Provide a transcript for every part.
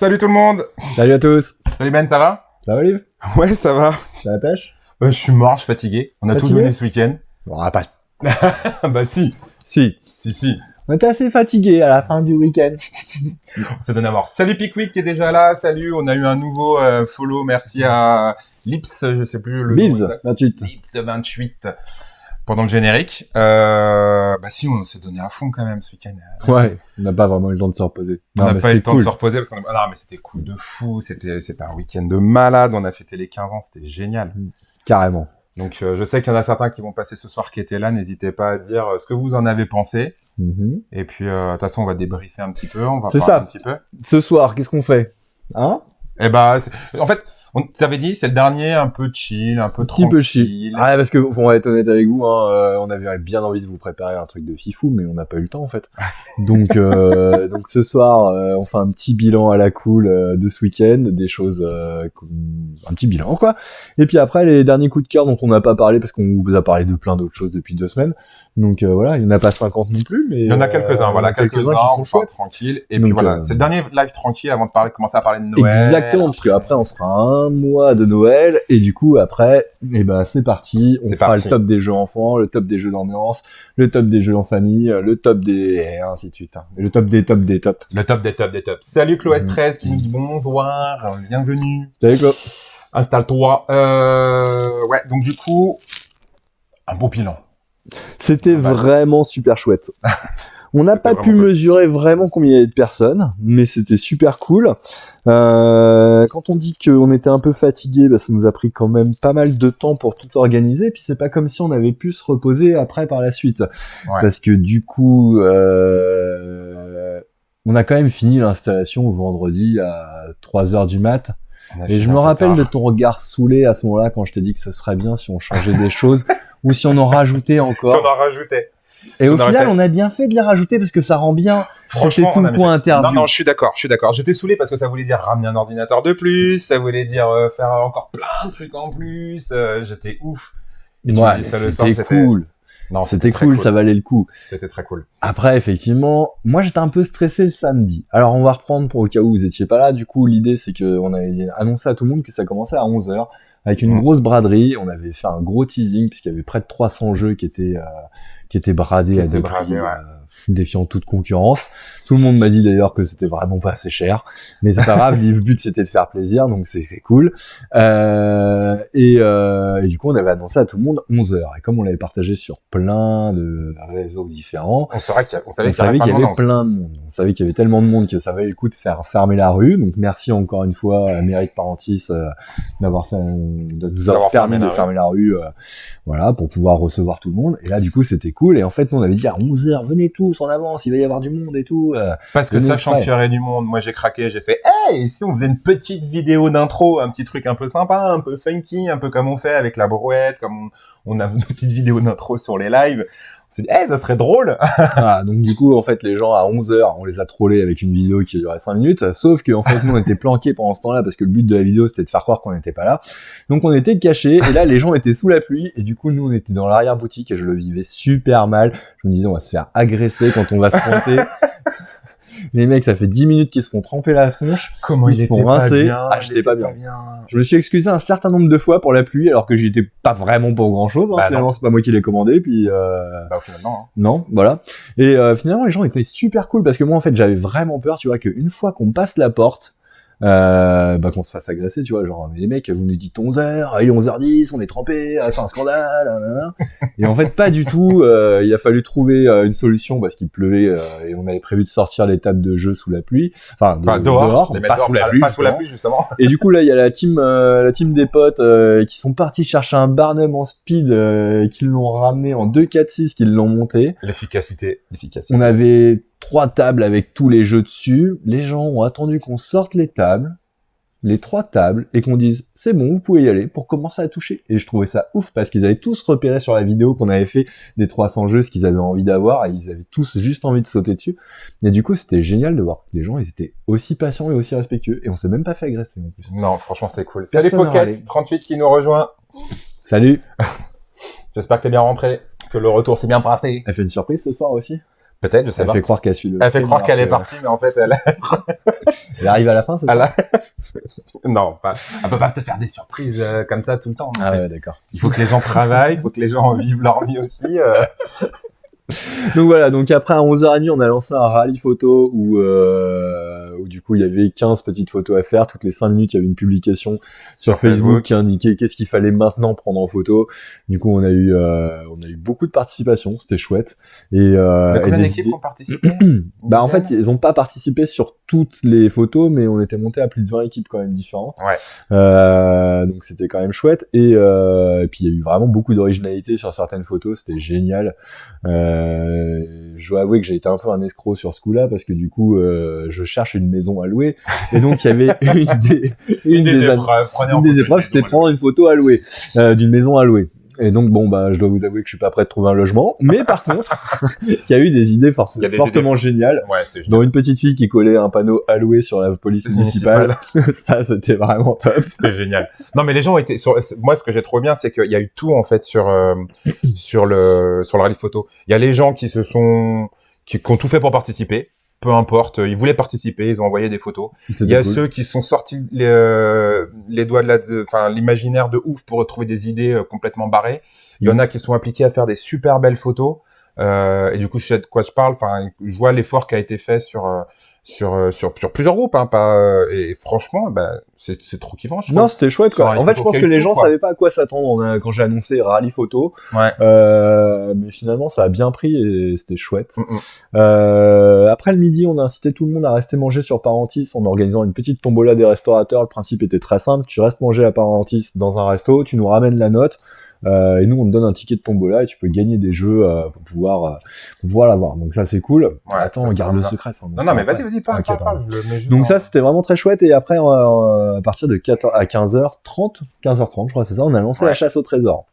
Salut tout le monde. Salut à tous. Salut Ben, ça va? Ça va, Olive? Ouais, ça va. Tu à la pêche? Je suis mort, je suis fatigué. On a tout donné ce week-end. Bon, pas. Bah si. Si. On était assez fatigués à la fin du week-end. On s'est donné à mort. Salut Pickwick qui est déjà là. Salut, on a eu un nouveau follow. Merci à Lips, je sais plus le Bibs, nom. 28. Lips 28. Pendant le générique. Bah si, on s'est donné à fond quand même ce week-end. Ouais, on n'a pas vraiment eu le temps de se reposer. On n'a pas eu le temps de se reposer parce qu'on non, mais c'était cool de fou. C'était un week-end de malade. On a fêté les 15 ans. C'était génial. Carrément. Donc, je sais qu'il y en a certains qui vont passer ce soir qui étaient là. N'hésitez pas à dire ce que vous en avez pensé. Et puis, de toute façon, on va débriefer un petit peu. On va parler un petit peu. Ce soir, qu'est-ce qu'on fait? Hein? Eh ben, en fait, on t'avait dit, c'est le dernier un peu chill, un peu tranquille. Petit peu chill. Ah, parce que, on va être honnête avec vous, hein, on avait bien envie de vous préparer un truc de fifou, mais on n'a pas eu le temps, en fait. Donc ce soir, on fait un petit bilan à la cool de ce week-end, des choses, un petit bilan, quoi. Et puis après, les derniers coups de cœur dont on n'a pas parlé, parce qu'on vous a parlé de plein d'autres choses depuis 2 semaines. Donc il y en a pas 50 non plus, mais il y en a quelques-uns, voilà, quelques-uns qui sont chouettes, tranquilles. Et donc, puis voilà, c'est le dernier live tranquille avant de commencer à parler de Noël. Exactement, parce qu'après on sera un mois de Noël et du coup après, c'est parti, on fera le top des jeux enfants, le top des jeux d'ambiance, le top des jeux en famille, le top des et ainsi de suite, hein. Et le top des tops des tops. Le top des tops des tops. Salut Chloé13 qui nous dit bonsoir, bienvenue. Salut Chloé. Installe-toi. Ouais, donc du coup, un beau bilan. C'était vraiment super chouette. On n'a pas pu mesurer vraiment combien il y avait de personnes, mais c'était super cool. Quand on dit qu'on était un peu fatigué, ça nous a pris quand même pas mal de temps pour tout organiser. Et puis c'est pas comme si on avait pu se reposer après par la suite, parce que du coup, on a quand même fini l'installation vendredi à 3h du mat. Et je me rappelle de ton regard saoulé à ce moment-là quand je t'ai dit que ce serait bien si on changeait des choses. Ou si on en rajoutait encore. Si on en rajoutait. Et au final, on a bien fait de les rajouter parce que ça rend bien. Franchement, tout le point interview. Non, je suis d'accord. J'étais saoulé parce que ça voulait dire ramener un ordinateur de plus, ça voulait dire faire encore plein de trucs en plus. J'étais ouf. Et tu me dis ça le soir, c'était cool. Non, c'était cool, ça valait le coup. C'était très cool. Après, effectivement, moi j'étais un peu stressé le samedi. Alors on va reprendre pour au cas où vous étiez pas là. Du coup, l'idée c'est que on avait annoncé à tout le monde que ça commençait à 11h. Avec une grosse braderie, on avait fait un gros teasing puisqu'il y avait près de 300 jeux qui étaient bradés à des prix défiant toute concurrence. Tout le monde m'a dit d'ailleurs que c'était vraiment pas assez cher, mais c'est pas grave, le but c'était de faire plaisir, donc c'est cool. Et du coup on avait annoncé à tout le monde 11h, et comme on l'avait partagé sur plein de réseaux différents, on savait qu'il y avait plein de monde. On savait qu'il y avait tellement de monde que ça valait le coup de faire fermer la rue. Donc merci encore une fois à Mérite Parentis de nous avoir permis de fermer la rue, voilà, pour pouvoir recevoir tout le monde. Et là du coup c'était cool. Et en fait nous on avait dit à 11h venez tous en avance, il va y avoir du monde et tout. Parce que sachant qu'il y aurait du monde, moi j'ai craqué, j'ai fait hey, si on faisait une petite vidéo d'intro, un petit truc un peu sympa, un peu funky, un peu comme on fait avec la brouette, comme on a une petite vidéo d'intro sur les lives. On s'est dit hey, ça serait drôle. Voilà, donc du coup en fait les gens à 11h, on les a trollés avec une vidéo qui durait 5 minutes, sauf que en fait nous on était planqués pendant ce temps-là parce que le but de la vidéo c'était de faire croire qu'on n'était pas là. Donc on était cachés et là les gens étaient sous la pluie et du coup nous on était dans l'arrière-boutique et je le vivais super mal. Je me disais on va se faire agresser quand on va se planter. Les mecs, ça fait 10 minutes qu'ils se font tremper la tronche. Comment ils se font rincer. J'étais pas bien. Je me suis excusé un certain nombre de fois pour la pluie, alors que j'y étais pas vraiment pour grand chose, hein. Finalement, c'est pas moi qui l'ai commandé, puis finalement, hein. Non, voilà. Et finalement, les gens étaient super cool, parce que moi, en fait, j'avais vraiment peur, tu vois, qu'une fois qu'on passe la porte, qu'on se fasse agresser, tu vois, genre, mais les mecs, vous nous dites 11h, il est 11h10, on est trempés, c'est un scandale, nanana. Et en fait, pas du tout, il a fallu trouver une solution parce qu'il pleuvait, et on avait prévu de sortir les tables de jeu sous la pluie, dehors, pas sous la pluie, justement. Et du coup, là, il y a la team des potes, qui sont partis chercher un Barnum en speed, qu'ils l'ont ramené en 2.4.6, qu'ils l'ont monté. L'efficacité. On avait 3 tables avec tous les jeux dessus. Les gens ont attendu qu'on sorte les 3 tables, et qu'on dise c'est bon, vous pouvez y aller, pour commencer à toucher. Et je trouvais ça ouf parce qu'ils avaient tous repéré sur la vidéo qu'on avait fait des 300 jeux ce qu'ils avaient envie d'avoir, et ils avaient tous juste envie de sauter dessus. Et du coup c'était génial de voir que les gens ils étaient aussi patients et aussi respectueux, et on s'est même pas fait agresser en plus. Non, franchement c'était cool. Salut Pocket 38 qui nous rejoint. Salut. J'espère que t'es bien rentré, que le retour s'est bien passé. Elle fait une surprise ce soir aussi. Peut-être, je sais Elle pas. fait croire qu'elle suit le. Elle fait croire qu'elle est que- partie, mais en fait, Elle arrive à la fin, c'est ça? elle a- non, pas. Elle peut pas te faire des surprises comme ça tout le temps. Ah ouais, d'accord. Il faut que les gens travaillent, il faut que les gens vivent leur vie aussi. Donc voilà, donc après à 11h30, on a lancé un rallye photo où du coup il y avait 15 petites photos à faire. Toutes les 5 minutes, il y avait une publication sur Facebook qui indiquait qu'est-ce qu'il fallait maintenant prendre en photo. Du coup, on a eu beaucoup de participation, c'était chouette. Et Combien des d'équipes idées- ont participé? Bah en fait, ils ont pas participé sur toutes les photos, mais on était monté à plus de 20 équipes quand même différentes. Ouais. Donc c'était quand même chouette. Et puis il y a eu vraiment beaucoup d'originalité sur certaines photos, c'était génial. Je dois avouer que j'ai été un peu un escroc sur ce coup-là parce que du coup, je cherche une maison à louer. Et donc il y avait une des épreuves. Prenez en une des photo épreuves, une c'était maison, prendre une photo à louer d'une maison à louer. Et donc bon bah je dois vous avouer que je suis pas prêt de trouver un logement, mais par contre il y a eu des idées Il y a des fortement géniales. Ouais, c'était génial. Dont une petite fille qui collait un panneau à louer sur la police municipale. Ça c'était vraiment top. C'était génial. Non, mais les gens ont été moi, ce que j'ai trouvé bien, c'est qu'il y a eu tout, en fait, sur le rallye photo. Il y a les gens qui ont tout fait pour participer. Peu importe, ils voulaient participer, ils ont envoyé des photos. Il y a ceux qui sont sortis les doigts l'imaginaire de ouf pour retrouver des idées complètement barrées. Il y en a qui sont appliqués à faire des super belles photos. Et du coup, je sais de quoi je parle. Enfin, je vois l'effort qui a été fait sur plusieurs groupes, hein, et franchement, c'est trop kiffant, je trouve. Non, c'était chouette, quoi. En fait, je pense que les gens savaient pas à quoi s'attendre quand j'ai annoncé rallye photo. Ouais. Mais finalement, ça a bien pris et c'était chouette. Après le midi, on a incité tout le monde à rester manger sur Parentis en organisant une petite tombola des restaurateurs. Le principe était très simple. Tu restes manger à Parentis dans un resto, tu nous ramènes la note. Et nous on te donne un ticket de tombola et tu peux gagner des jeux pour pouvoir l'avoir. Donc ça c'est cool. Ouais, attends, on garde le secret ça. Non mais vas-y parle. Je le mets juste donc ça c'était vraiment très chouette. Et après à partir de 15h30 je crois c'est ça, on a lancé la chasse au trésor.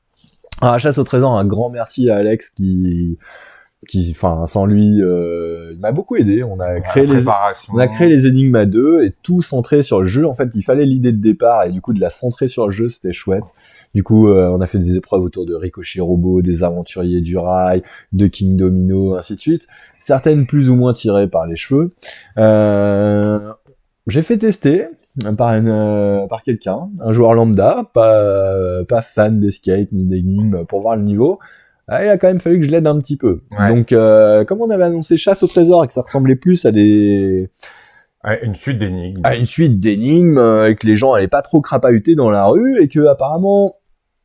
Alors, la chasse au trésor, un grand merci à Alex qui sans lui il m'a beaucoup aidé. On a créé les énigmes à deux et tout centré sur le jeu. En fait il fallait l'idée de départ et du coup de la centrer sur le jeu, c'était chouette. Du coup on a fait des épreuves autour de Ricochet Robot, des aventuriers du rail, de King Domino, ainsi de suite, certaines plus ou moins tirées par les cheveux. J'ai fait tester par quelqu'un, un joueur lambda, pas fan d'escape ni d'énigmes, pour voir le niveau. Il a quand même fallu que je l'aide un petit peu. Ouais. Donc, comme on avait annoncé chasse au trésor et que ça ressemblait plus à une suite d'énigmes. À une suite d'énigmes, et que les gens allaient pas trop crapahuter dans la rue, et que apparemment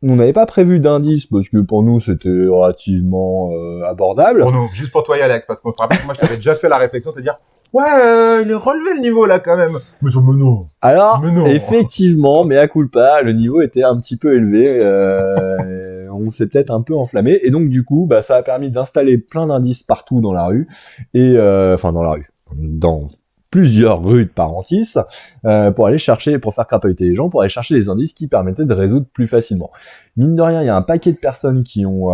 on n'avait pas prévu d'indices parce que pour nous c'était relativement abordable. Pour nous, juste pour toi et Alex, parce qu'on te rappelle que moi je t'avais déjà fait la réflexion de te dire ouais, il est relevé le niveau là quand même. Mais non. Alors, effectivement, mais à culpa, le niveau était un petit peu élevé. On s'est peut-être un peu enflammé et donc du coup, ça a permis d'installer plein d'indices partout dans la rue et dans plusieurs rues de Parentis pour aller chercher, pour faire crapahuter les gens, pour aller chercher des indices qui permettaient de résoudre plus facilement. Mine de rien, il y a un paquet de personnes qui ont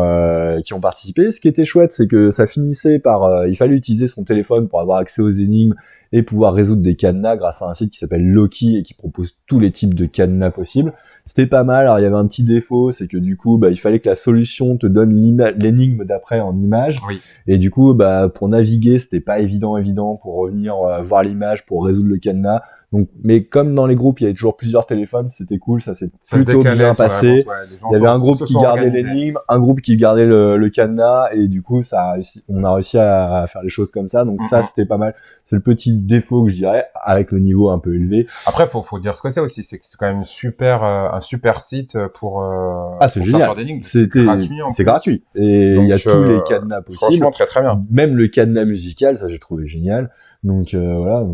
participé. Ce qui était chouette, c'est que ça finissait par il fallait utiliser son téléphone pour avoir accès aux énigmes et pouvoir résoudre des cadenas grâce à un site qui s'appelle Loki et qui propose tous les types de cadenas possibles. C'était pas mal. Alors il y avait un petit défaut, c'est que du coup, il fallait que la solution te donne l'énigme d'après en image. Oui. Et du coup, pour naviguer, c'était pas évident pour revenir voir l'image pour résoudre le cadenas. Donc, mais comme dans les groupes, il y avait toujours plusieurs téléphones, c'était cool, ça s'est plutôt bien passé. Il y avait un groupe qui gardait l'énigme, un groupe qui gardait le cadenas, et du coup, on a réussi à faire les choses comme ça. Donc ça, c'était pas mal. C'est le petit défaut que je dirais, avec le niveau un peu élevé. Après, faut dire ce que c'est aussi, c'est que c'est quand même un super site pour c'est génial. Faire des énigmes. C'est gratuit. Et il y a tous les cadenas possibles. Franchement, très très bien. Même le cadenas musical, ça j'ai trouvé génial. Donc voilà,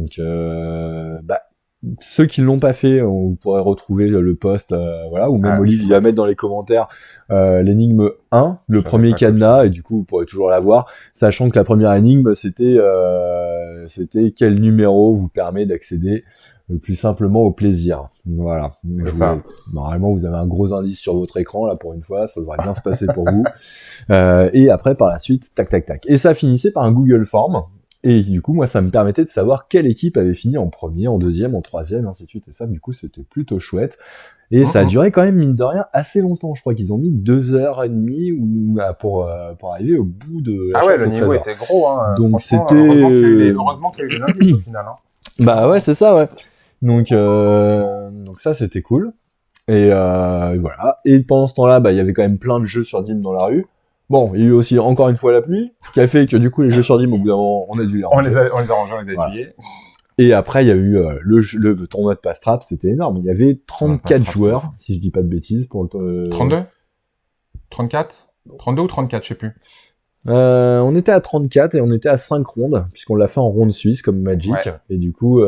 ceux qui ne l'ont pas fait, vous pourrez retrouver le post, ou même Olivier va mettre dans les commentaires l'énigme 1, le premier cadenas, et du coup vous pourrez toujours l'avoir, sachant que la première énigme c'était quel numéro vous permet d'accéder le plus simplement au plaisir. Voilà. Normalement vous avez un gros indice sur votre écran là pour une fois, ça devrait bien se passer pour vous. Et après par la suite, tac tac tac. Et ça finissait par un Google Form. Et du coup, moi, ça me permettait de savoir quelle équipe avait fini en premier, en deuxième, en troisième, ainsi de suite. Et ça, du coup, c'était plutôt chouette. Et ça a duré quand même, mine de rien, assez longtemps. Je crois qu'ils ont mis 2h30 pour arriver au bout de la Ah ouais, chasse le au niveau trésor. était gros, hein. Donc Franchement, c'était... heureusement qu'il y a eu des indices au final, hein. Bah ouais, c'est ça, ouais. Donc ça, c'était cool. Et voilà. Et pendant ce temps-là, bah il y avait quand même plein de jeux sur Dim dans la rue. Bon, il y a eu aussi encore une fois la pluie, qui a fait que du coup les jeux sur Dim, au bout d'un moment, on a dû les ranger. On les a rangés, on les a essuyés. Et après, il y a eu le tournoi de Pass Trap, c'était énorme. Il y avait 34 joueurs, si je dis pas de bêtises, pour le 32 34 32 ou 34, je sais plus. On était à 34 et on était à 5 rondes, puisqu'on l'a fait en ronde suisse comme Magic. Ouais. Et du coup,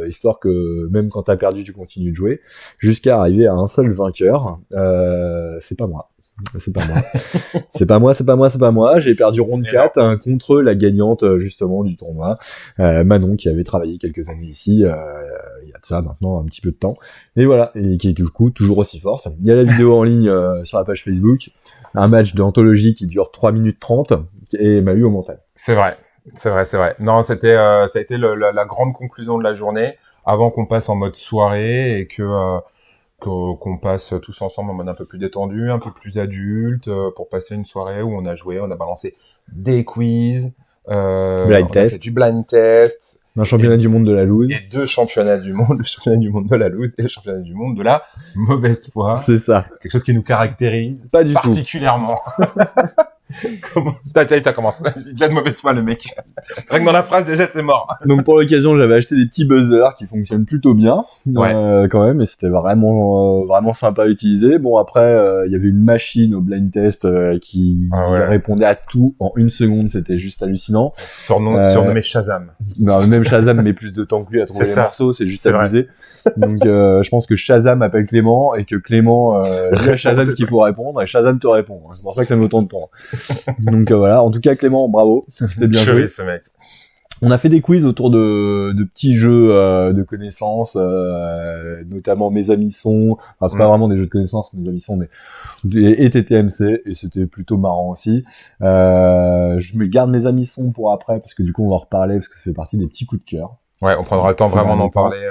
histoire que même quand t'as perdu, tu continues de jouer, jusqu'à arriver à un seul vainqueur. C'est pas moi. C'est pas moi. J'ai perdu ronde 4 contre la gagnante, justement, du tournoi. Manon, qui avait travaillé quelques années ici, il y a de ça maintenant un petit peu de temps. Et voilà. Et qui est du coup toujours aussi forte. Il y a la vidéo en ligne sur la page Facebook. Un match d'anthologie qui dure 3 minutes 30 et m'a eu au mental. C'est vrai. Non, ça a été la grande conclusion de la journée avant qu'on passe en mode soirée et qu'on passe tous ensemble en mode un peu plus détendu, un peu plus adulte, pour passer une soirée où on a joué, on a balancé des quiz, blind test. On a fait du blind test, un championnat du monde de la loose. Et 2 championnats du monde, le championnat du monde de la loose et le championnat du monde de la mauvaise foi. C'est ça. Quelque chose qui nous caractérise pas du particulièrement. Comment ça commence. Déjà de mauvaise foi, le mec. Rien que dans la phrase, déjà, c'est mort. Donc, pour l'occasion, j'avais acheté des petits buzzers qui fonctionnent plutôt bien, quand même, et c'était vraiment sympa à utiliser. Bon, après, il y avait une machine au blind test qui répondait à tout en 1 seconde. C'était juste hallucinant. Surnommé Shazam. Non, même Shazam met plus de temps que lui à trouver les morceaux, c'est juste abusé. Donc, je pense que Shazam appelle Clément et que Clément dit à Shazam ce qu'il faut répondre et Shazam te répond. C'est pour ça que ça met autant de temps. Donc voilà, en tout cas Clément, bravo, c'était bien joué. Ce mec. On a fait des quiz autour de petits jeux de connaissances, notamment Mes Amis Sont, enfin c'est pas vraiment des jeux de connaissances, Mes Amis Sont, mais et TTMC, et c'était plutôt marrant aussi. Je me garde Mes Amis Sont pour après, parce que du coup on va en reparler, parce que ça fait partie des petits coups de cœur. Ouais, on prendra le temps vraiment d'en parler.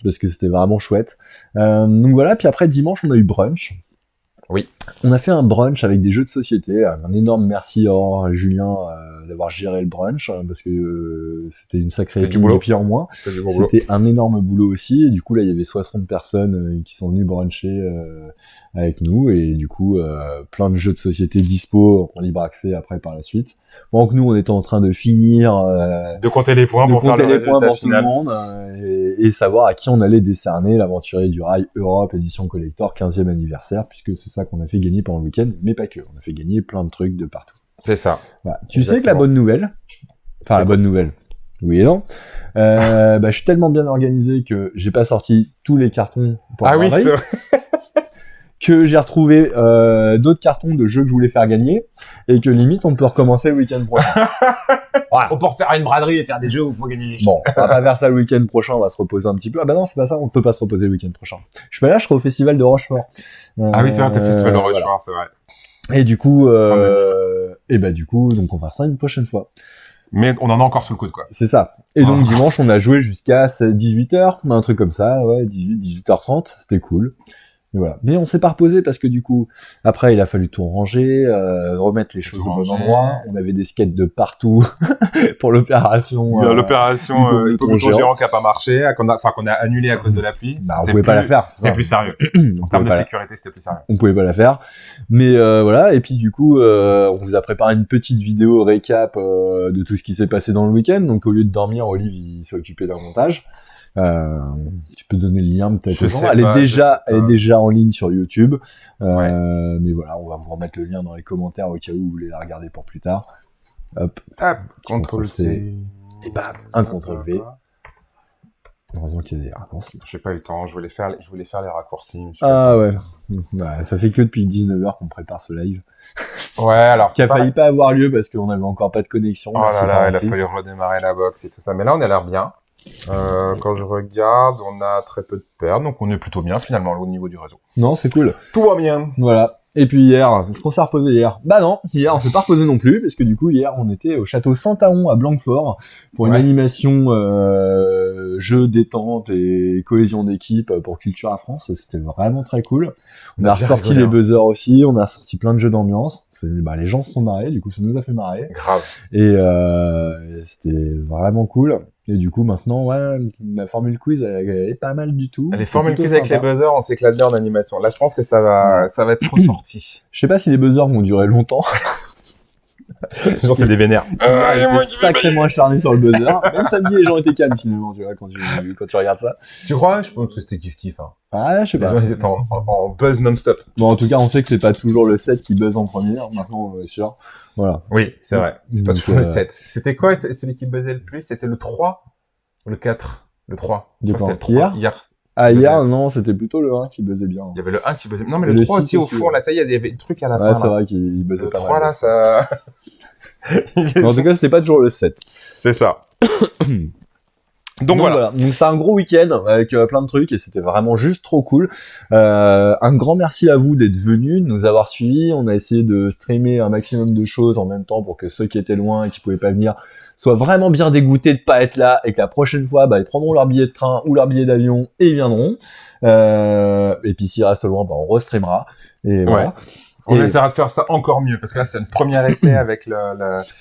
Parce que c'était vraiment chouette. Donc voilà, puis après dimanche on a eu brunch. Oui. On a fait un brunch avec des jeux de société. Un énorme merci à Julien d'avoir géré le brunch, parce que c'était une sacrée épine du pied en moins. C'était un énorme boulot aussi. Et du coup, là, il y avait 60 personnes qui sont venues bruncher avec nous. Et du coup, plein de jeux de société dispo en libre accès après par la suite. Pendant que nous, on était en train de finir... de compter les points pour faire le résultat pour tout final. le monde et savoir à qui on allait décerner l'Aventurier du Rail Europe édition collector 15e anniversaire, puisque c'est ça qu'on a fait gagner pendant le week-end, mais pas que. On a fait gagner plein de trucs de partout. C'est ça. Voilà. Tu sais que la bonne nouvelle... Enfin, la bonne nouvelle... Oui et non. Je suis tellement bien organisé que j'ai pas sorti tous les cartons pour c'est vrai. que j'ai retrouvé d'autres cartons de jeux que je voulais faire gagner et que limite on peut recommencer le week-end prochain. Voilà. On peut refaire une braderie et faire des jeux où il faut gagner des choses. Bon, on va pas faire ça le week-end prochain, on va se reposer un petit peu. Ah bah non, c'est pas ça, on peut pas se reposer le week-end prochain. Je suis pas là, je serai au festival de Rochefort. Ah oui, c'est vrai, t'as le festival de Rochefort, c'est vrai. Et du coup, donc on fera ça une prochaine fois. Mais on en a encore sous le coude, quoi. C'est ça. Et donc dimanche, on a joué jusqu'à 18h, un truc comme ça, 18h30, c'était cool. Et voilà. Mais on s'est pas reposé parce que du coup, après, il a fallu tout ranger, remettre les choses au bon endroit. On avait des skates de partout pour l'opération. L'opération Hippomouton géant qui a pas marché, qu'on a annulé à cause de la pluie. On pouvait pas la faire. C'était plus sérieux. En termes de sécurité, c'était plus sérieux. On pouvait pas la faire. Mais voilà. Et puis du coup, on vous a préparé une petite vidéo récap de tout ce qui s'est passé dans le week-end. Donc au lieu de dormir, Olive il s'est occupé d'un montage. Tu peux donner le lien peut-être. Elle est déjà en ligne sur YouTube. Mais voilà, on va vous remettre le lien dans les commentaires au cas où vous voulez la regarder pour plus tard. Hop, CTRL-C. Et bam, un CTRL-V. Heureusement qu'il y a des raccourcis. J'ai pas eu le temps, je voulais faire les raccourcis. Ah ouais. Bah, ça fait que depuis 19h qu'on prépare ce live. Ouais, alors. Qui a failli pas avoir lieu parce qu'on avait encore pas de connexion. Oh là là, il a fallu redémarrer la box et tout ça. Mais là, on a l'air bien. Quand je regarde, on a très peu de pertes, donc on est plutôt bien finalement au niveau du réseau. Non, c'est cool. Tout va bien. Voilà. Et puis hier, est-ce qu'on s'est reposé hier? Bah non, hier on s'est pas reposé non plus, parce que du coup hier on était au château Saint-Aon à Blanquefort pour une animation jeu détente et cohésion d'équipe pour Culture à France. C'était vraiment très cool. On a ressorti les buzzers aussi, on a ressorti plein de jeux d'ambiance. Les gens se sont marrés, du coup ça nous a fait marrer. Grave. Et c'était vraiment cool. Et du coup, maintenant, ouais, la formule quiz, elle est pas mal du tout. Les formules quiz avec les buzzers, on s'éclate bien en animation. Là, je pense que ça va être ressorti. Je sais pas si les buzzers vont durer longtemps. Genre, c'est des vénères. J'étais sacrément acharné sur le buzzer. Même samedi, les gens étaient calmes, finalement, tu vois, quand tu regardes ça. Tu crois? Je pense que c'était kiff-kiff, hein. Ah, je sais pas. Les gens, ils étaient en buzz non-stop. Bon, en tout cas, on sait que c'est pas toujours le 7 qui buzz en premier. Maintenant, on est sûr. Voilà. Oui, c'est vrai. C'est pas toujours le 7. C'était quoi, celui qui buzzait le plus? C'était le 3? Ou le 4? Le 3. C'était le 3. Hier. Ah, hier, non, c'était plutôt le 1 qui buzzait bien. Il y avait le 1 qui buzzait. Non, mais le 3 aussi, au fond, là, ça y est, il y avait le truc à la fin. Ouais, c'est vrai qu'il buzzait pas mal. Le 3, là, ça... Mais en tout cas, c'était pas toujours le 7. C'est ça. Donc voilà. Donc c'était un gros week-end avec plein de trucs et c'était vraiment juste trop cool. Un grand merci à vous d'être venus, de nous avoir suivis. On a essayé de streamer un maximum de choses en même temps pour que ceux qui étaient loin et qui pouvaient pas venir soient vraiment bien dégoûtés de pas être là et que la prochaine fois, ils prendront leur billet de train ou leur billet d'avion et ils viendront. Et puis s'ils restent loin, on restreamera. Et voilà. Ouais. On essaiera de faire ça encore mieux, parce que là, c'était un premier essai avec il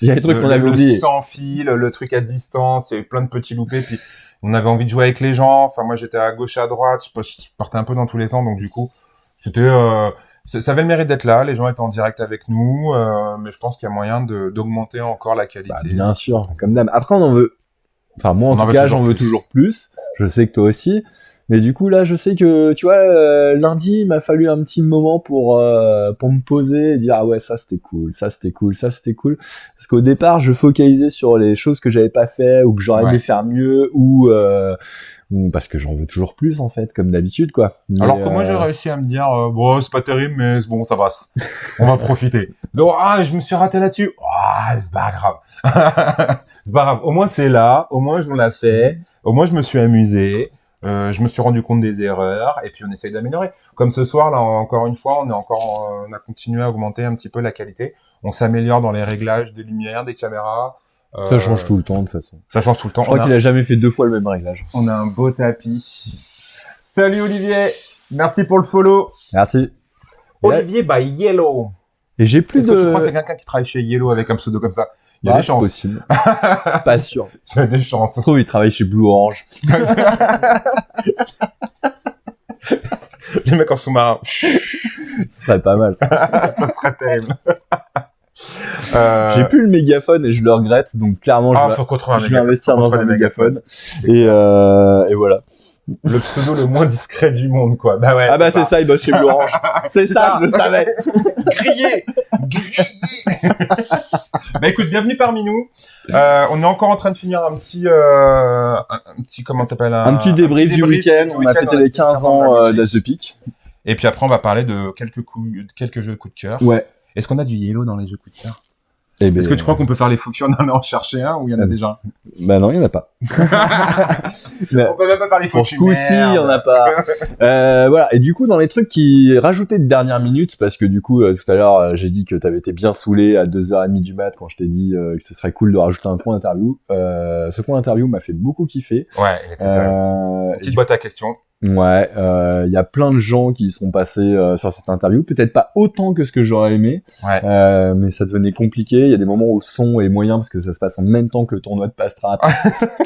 y a des trucs qu'on avait oubliés. Le sans fil, le truc à distance, il y avait plein de petits loupés, puis on avait envie de jouer avec les gens. Enfin, moi, j'étais à gauche, à droite, je partais un peu dans tous les sens, donc du coup, c'était, ça avait le mérite d'être là, les gens étaient en direct avec nous, mais je pense qu'il y a moyen d'augmenter encore la qualité. Bien sûr, comme d'hab. Après, on en veut, enfin, moi, en tout cas, j'en veux toujours plus. Je sais que toi aussi. Mais du coup, là, je sais que, tu vois, lundi, il m'a fallu un petit moment pour me poser et dire, ah ouais, ça c'était cool, ça c'était cool, ça c'était cool. Parce qu'au départ, je focalisais sur les choses que j'avais pas fait ou que j'aurais aimé faire mieux ou parce que j'en veux toujours plus, en fait, comme d'habitude, quoi. Mais, alors que moi, j'ai réussi à me dire, bon, c'est pas terrible, mais bon, ça passe. On va profiter. Donc, je me suis raté là-dessus. C'est pas grave. C'est pas grave. Au moins, c'est là. Au moins, je l'ai fait. Au moins, je me suis amusé. Je me suis rendu compte des erreurs et puis on essaye d'améliorer. Comme ce soir, là, encore une fois, on a continué à augmenter un petit peu la qualité. On s'améliore dans les réglages des lumières, des caméras. Ça change tout le temps, de toute façon. Ça change tout le temps. Je crois qu'il a jamais fait 2 fois le même réglage. On a un beau tapis. Salut Olivier. Merci pour le follow. Merci. Olivier by Yellow. Et j'ai plus Est-ce que tu crois que c'est quelqu'un qui travaille chez Yellow avec un pseudo comme ça? Il y a des chances. Possible. Pas sûr. Il y a des chances. Ça se trouve, il travaille chez Blue Orange. Les mecs en sous-marin. Ce serait pas mal, ça. Ça serait terrible. J'ai plus le mégaphone et je le regrette, donc clairement, je vais investir dans un mégaphone. Et voilà. Le pseudo le moins discret du monde, quoi. Bah ouais. C'est ça, il bosse chez Blue Orange. C'est ça, je le savais. Grillé. Bah écoute, bienvenue parmi nous. On est encore en train de finir un petit comment ça s'appelle? Un petit débrief du week-end. On a fêté les 15 ans d'As de Pique. Et puis après, on va parler de quelques jeux coup de cœur. Ouais. Est-ce qu'on a du Yellow dans les jeux coup de cœur? Est-ce que tu crois qu'on peut faire les fous en allant en chercher un ou il y en a déjà? Bah non, il y en a pas. On peut même pas faire les fous. Pour ce coup-ci, il y en a pas. Voilà. Et du coup, dans les trucs qui rajoutaient de dernière minute, parce que du coup, tout à l'heure, j'ai dit que t'avais été bien saoulé à 2h30 du mat quand je t'ai dit que ce serait cool de rajouter un coin interview. Ce coin interview m'a fait beaucoup kiffer. Ouais, il était une petite boîte à questions. Ouais, y a plein de gens qui sont passés sur cette interview, peut-être pas autant que ce que j'aurais aimé, mais ça devenait compliqué. Il y a des moments où le son est moyen parce que ça se passe en même temps que le tournoi de Pastrap.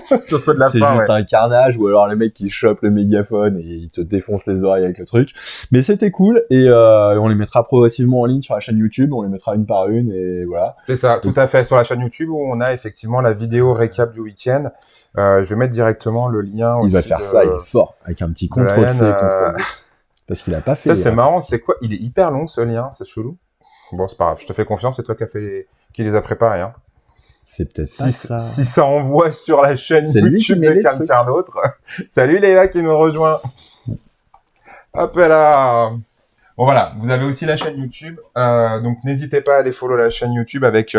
C'est juste un carnage, ou alors les mecs qui chopent le mégaphone et ils te défoncent les oreilles avec le truc. Mais c'était cool et on les mettra progressivement en ligne sur la chaîne YouTube. On les mettra une par une et voilà. C'est ça, tout à fait, sur la chaîne YouTube où on a effectivement la vidéo récap du week-end. Je vais mettre directement le lien. Il va faire ça, il est fort, avec un petit CTRL-C, CTRL-V. Parce qu'il a pas fait. Ça, c'est marrant, c'est quoi? Il est hyper long, ce lien, c'est chelou. Bon, c'est pas grave, je te fais confiance, c'est toi qui les a préparés, hein. C'est peut-être ça. Si ça envoie sur la chaîne YouTube de quelqu'un d'autre. Salut Léla qui nous rejoint. Hop là. Bon voilà, vous avez aussi la chaîne YouTube, donc n'hésitez pas à aller follow la chaîne YouTube avec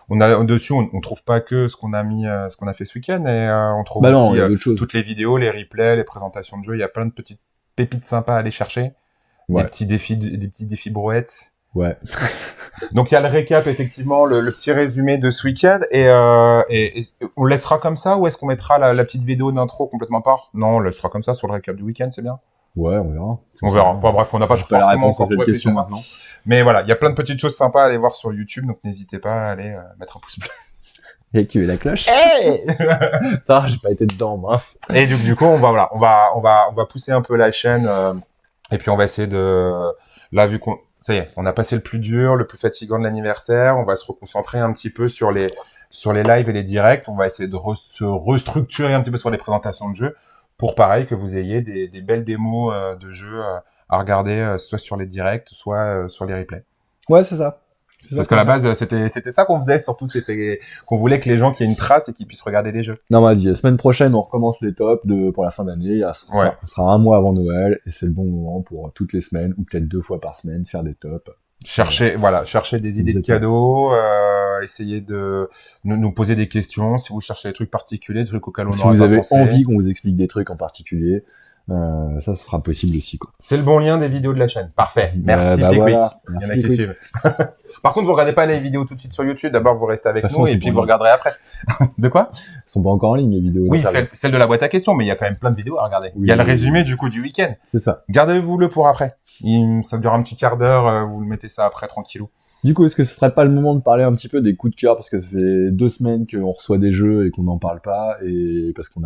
on a dessus on trouve pas que ce qu'on a mis ce qu'on a fait ce week-end et on trouve aussi toutes les vidéos, les replays, les présentations de jeux, il y a plein de petites pépites sympas à aller chercher, des petits défis brouettes. Ouais. Donc il y a le récap, effectivement, le petit résumé de ce week-end, et on laissera comme ça, ou est-ce qu'on mettra la petite vidéo d'intro complètement part? Non, on laissera comme ça sur le récap du week-end, c'est bien. Ouais, on verra. On verra. Bon, bref, on n'a pas J'ai pas la forcément réponse à encore cette tout question réfléchi. maintenant. Mais voilà, il y a plein de petites choses sympas à aller voir sur YouTube, donc n'hésitez pas à aller mettre un pouce bleu. Et activer la cloche. Hey Ça, j'ai pas été dedans, mince. Et du coup, on va pousser un peu la chaîne, et puis on va essayer là, vu qu'on, ça y est, on a passé le plus dur, le plus fatigant de l'anniversaire, on va se reconcentrer un petit peu sur les lives et les directs, on va essayer de se restructurer un petit peu sur les présentations de jeux, pour pareil que vous ayez des belles démos de jeux à regarder, soit sur les directs, soit sur les replays. Ouais, c'est ça. Parce qu'à la base, c'était ça qu'on faisait, surtout c'était qu'on voulait que les gens qui aient une trace et qu'ils puissent regarder les jeux. Non, on m'a dit, la semaine prochaine, on recommence les tops pour la fin d'année. On sera un mois avant Noël, et c'est le bon moment pour toutes les semaines, ou peut-être 2 fois par semaine, faire des tops. Chercher des idées de cadeaux, essayer de nous poser des questions. Si vous cherchez des trucs particuliers, des trucs auxquels on si aurait vous pas avez pensé. envie qu'on vous explique des trucs en particulier, ça sera possible aussi, quoi. C'est le bon lien des vidéos de la chaîne. Parfait. Merci, Pickwick. Voilà. Il y en a qui suivent. Par contre, vous regardez pas les vidéos tout de suite sur YouTube. D'abord, vous restez avec nous et puis vous regarderez après. De quoi? Ils sont pas encore en ligne, les vidéos. Oui, celle de la boîte à questions, mais il y a quand même plein de vidéos à regarder. Il y a le résumé du coup du week-end. C'est ça. Gardez-vous-le pour après. Ça dure un petit quart d'heure. Vous le mettez ça après tranquillou. Du coup, est-ce que ce serait pas le moment de parler un petit peu des coups de cœur, parce que ça fait 2 semaines qu'on reçoit des jeux et qu'on n'en parle pas, et parce qu'on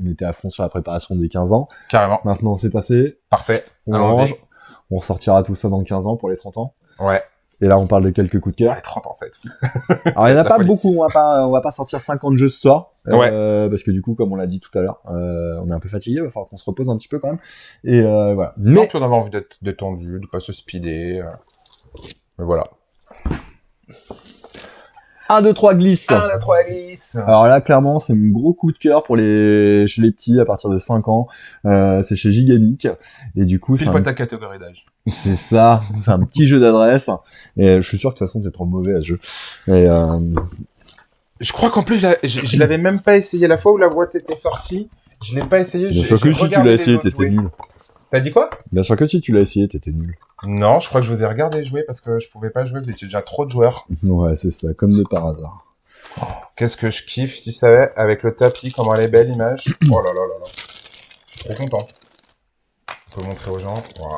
était à fond sur la préparation des 15 ans. Carrément. Maintenant, c'est passé. Parfait. On range. On ressortira tout ça dans 15 ans pour les 30 ans. Ouais. Et là, on parle de quelques coups de cœur. Les 30 ans, ça va être fou. Alors, il y en a pas beaucoup. On va pas sortir 50 jeux ce soir. Ouais. Parce que du coup, comme on l'a dit tout à l'heure, on est un peu fatigué. Il va falloir qu'on se repose un petit peu quand même. Et voilà. Mais puis on avait envie d'être détendu, de pas se speeder. Mais voilà. 1, 2, 3 glisse. 1, 2, 3 glisse. Alors là, clairement, c'est mon gros coup de cœur chez les petits à partir de 5 ans. C'est chez Gigamic. Et du coup, c'est pas ta catégorie d'âge. C'est ça. C'est un petit jeu d'adresse. Et je suis sûr que de toute façon, t'es trop mauvais à ce jeu. Et je crois qu'en plus, je l'avais même pas essayé la fois où la boîte était sortie. Je l'ai pas essayé. Bien sûr que si tu l'as essayé, t'étais nul. T'as dit quoi? Bien sûr que si tu l'as essayé, t'étais nul. Non, je crois que je vous ai regardé jouer parce que je pouvais pas jouer, vous étiez déjà trop de joueurs. Ouais, c'est ça, comme de par hasard. Oh, qu'est-ce que je kiffe, si tu savais, avec le tapis, comment elle est belle l'image. Oh là là là là. Je suis trop content. On peut montrer aux gens. Wow.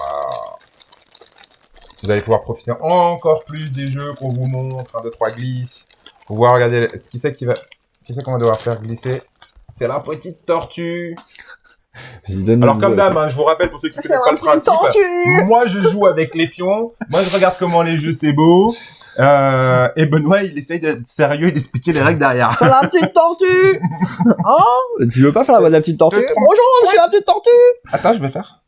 Vous allez pouvoir profiter encore plus des jeux qu'on vous montre, 1, 2, 3 glisse. Pouvoir regarder qui c'est qu'on va devoir faire glisser. C'est la petite tortue. Alors comme d'hab, je vous rappelle pour ceux qui connaissent pas le principe, moi je joue avec les pions, moi je regarde comment les jeux c'est beau, et Benoît il essaye d'être sérieux et d'expliquer les règles derrière. C'est la petite tortue. Oh, tu veux pas faire la voix de la petite tortue? Bonjour, je suis la petite tortue. Attends, je vais faire.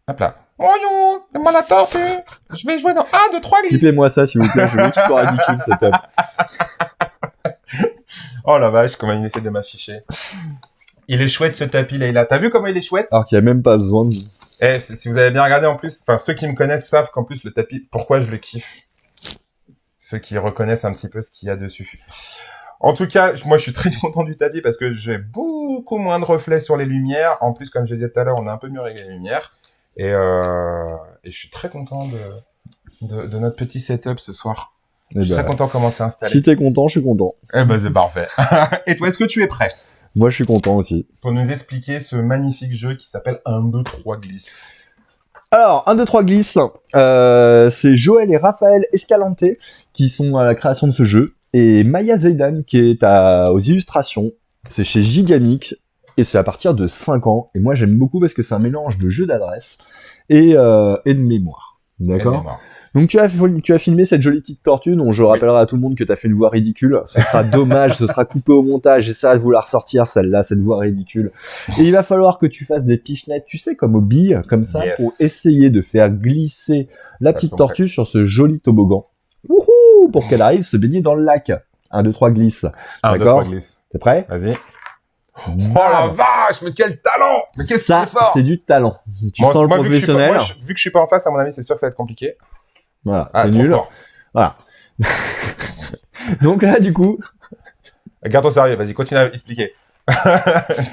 Hop là. Bonjour, c'est moi la tortue. Je vais jouer dans 1, 2, 3 glisse. Clippez-moi ça s'il vous plaît, je veux qu'il soit ridicule cet homme. Oh la vache, comment il essaie de m'afficher. Il est chouette ce tapis là. T'as vu comment il est chouette? Alors qu'il n'y a même pas besoin de... Si vous avez bien regardé en plus, enfin ceux qui me connaissent savent qu'en plus le tapis, pourquoi je le kiffe. Ceux qui reconnaissent un petit peu ce qu'il y a dessus. En tout cas, moi je suis très content du tapis parce que j'ai beaucoup moins de reflets sur les lumières. En plus, comme je disais tout à l'heure, on a un peu mieux réglé les lumières. Et je suis très content de notre petit setup ce soir. Je suis très content comment c'est installé. Si t'es content, je suis content. Eh ben c'est parfait. Et toi, est-ce que tu es prêt? Moi, je suis content aussi. Pour nous expliquer ce magnifique jeu qui s'appelle 1, 2, 3 glisse. Alors, 1, 2, 3 glisse, c'est Joël et Raphaël Escalante qui sont à la création de ce jeu. Et Maya Zeidan qui est aux illustrations. C'est chez Gigamic. Et c'est à partir de 5 ans. Et moi, j'aime beaucoup parce que c'est un mélange de jeu d'adresse et de mémoire. D'accord? Donc tu as filmé cette jolie petite tortue dont je rappellerai à tout le monde que tu as fait une voix ridicule. Ce sera dommage, ce sera coupé au montage. J'essaierai de vous la ressortir celle-là, cette voix ridicule. Et il va falloir que tu fasses des pichenettes, tu sais, comme aux billes, comme ça, pour essayer de faire glisser la petite tortue sur ce joli toboggan. Wouhou, pour qu'elle arrive se baigner dans le lac. 1, 2, 3 glisse. 1, 2, 3 glisse. T'es prêt? Vas-y. Oh la vache, mais quel talent! Mais qu'est-ce que c'est fort! C'est du talent. Tu sens le professionnel. Vu que je suis pas en face, à mon avis, c'est sûr que ça va être compliqué. Voilà, t'es nul. Voilà. Donc là, du coup... Garde-toi sérieux, vas-y, continue à expliquer.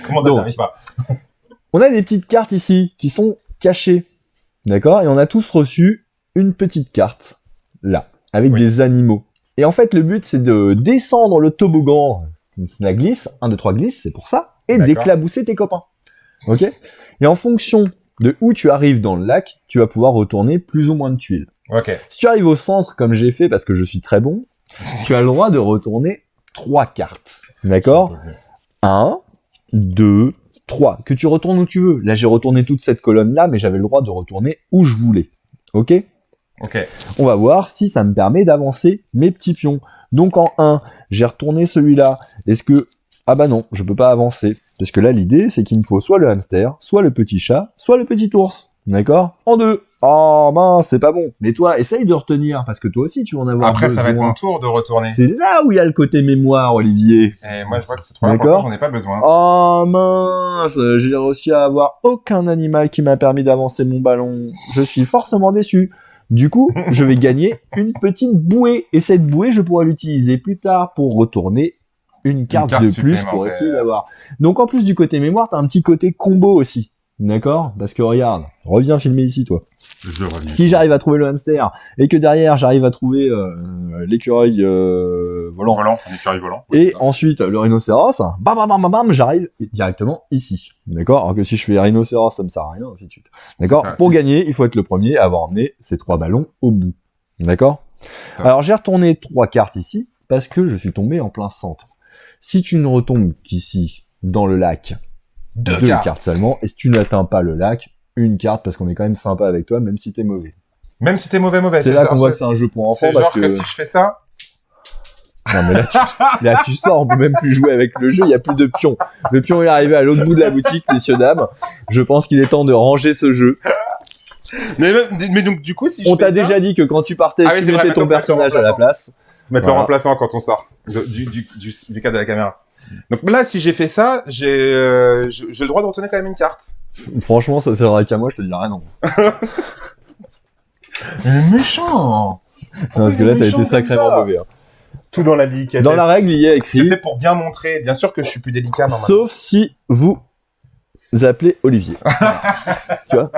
Comment ça n'arrive pas? On a des petites cartes ici qui sont cachées. D'accord? Et on a tous reçu une petite carte, là, avec Oui. des animaux. Et en fait, le but, c'est de descendre le toboggan, la glisse, 1, 2, 3 glisse, c'est pour ça, et D'accord. d'éclabousser tes copains. Ok? Et en fonction de où tu arrives dans le lac, tu vas pouvoir retourner plus ou moins de tuiles. Ok. Si tu arrives au centre, comme j'ai fait, parce que je suis très bon, tu as le droit de retourner 3 cartes. D'accord? 1, 2, 3. Que tu retournes où tu veux. Là, j'ai retourné toute cette colonne-là, mais j'avais le droit de retourner où je voulais. Ok? Ok. On va voir si ça me permet d'avancer mes petits pions. Donc en 1, j'ai retourné celui-là. Est-ce que... Ah bah non, je peux pas avancer. Parce que là, l'idée, c'est qu'il me faut soit le hamster, soit le petit chat, soit le petit ours. D'accord? En 2. Oh mince, c'est pas bon. Mais toi, essaye de retenir, parce que toi aussi, tu vas en avoir Après, besoin. ça va être mon tour de retourner. C'est là où il y a le côté mémoire, Olivier. Et moi, je vois que c'est trop important, D'accord. j'en ai pas besoin. Oh mince, j'ai réussi à avoir aucun animal qui m'a permis d'avancer mon ballon. Je suis forcément déçu. Du coup, je vais gagner une petite bouée. Et cette bouée, je pourrai l'utiliser plus tard pour retourner une carte de plus pour supplémentaire. essayer d'avoir. Donc en plus du côté mémoire, t'as un petit côté combo aussi. D'accord? Parce que regarde, reviens filmer ici toi. Je reviens. Si j'arrive à trouver le hamster et que derrière j'arrive à trouver l'écureuil volant, Un écureuil volant. et ensuite le rhinocéros, bam bam bam bam bam, j'arrive directement ici. D'accord? Alors que si je fais rhinocéros, ça me sert à rien, ainsi de suite. D'accord? C'est ça, Pour c'est- gagner, il faut être le premier à avoir emmené ces 3 ballons au bout. D'accord? Top. Alors j'ai retourné 3 cartes ici parce que je suis tombé en plein centre. Si tu ne retombes qu'ici, dans le lac, 2 cartes seulement, et si tu n'atteins pas le lac, une carte parce qu'on est quand même sympa avec toi, même si t'es mauvais. Même si t'es mauvais. C'est là qu'on voit que c'est un jeu pour enfants C'est parce genre que... que si je fais ça, Non mais là tu sors, on peut même plus jouer avec le jeu, il y a plus de pions. Le pion est arrivé à l'autre bout de la boutique, messieurs dames. Je pense qu'il est temps de ranger ce jeu. mais donc du coup, si je On fais t'a ça, déjà dit que quand tu partais, Ah oui, tu c'est vrai, mettais ton maintenant, personnage à maintenant, la place. mettre Voilà. le remplaçant quand on sort du cadre de la caméra. Donc là, si j'ai fait ça, j'ai le droit de retourner quand même une carte. Franchement, ça serait qu'à moi, je te dirais non. Méchant. Non, parce que là, t'as Méchant été comme sacrément ça. mauvais. Hein. Tout dans la délicatesse. Dans la règle, il y a écrit, C'était pour bien montrer. Bien sûr que je suis plus délicat normalement. sauf si vous appelez Olivier. Voilà. Tu vois?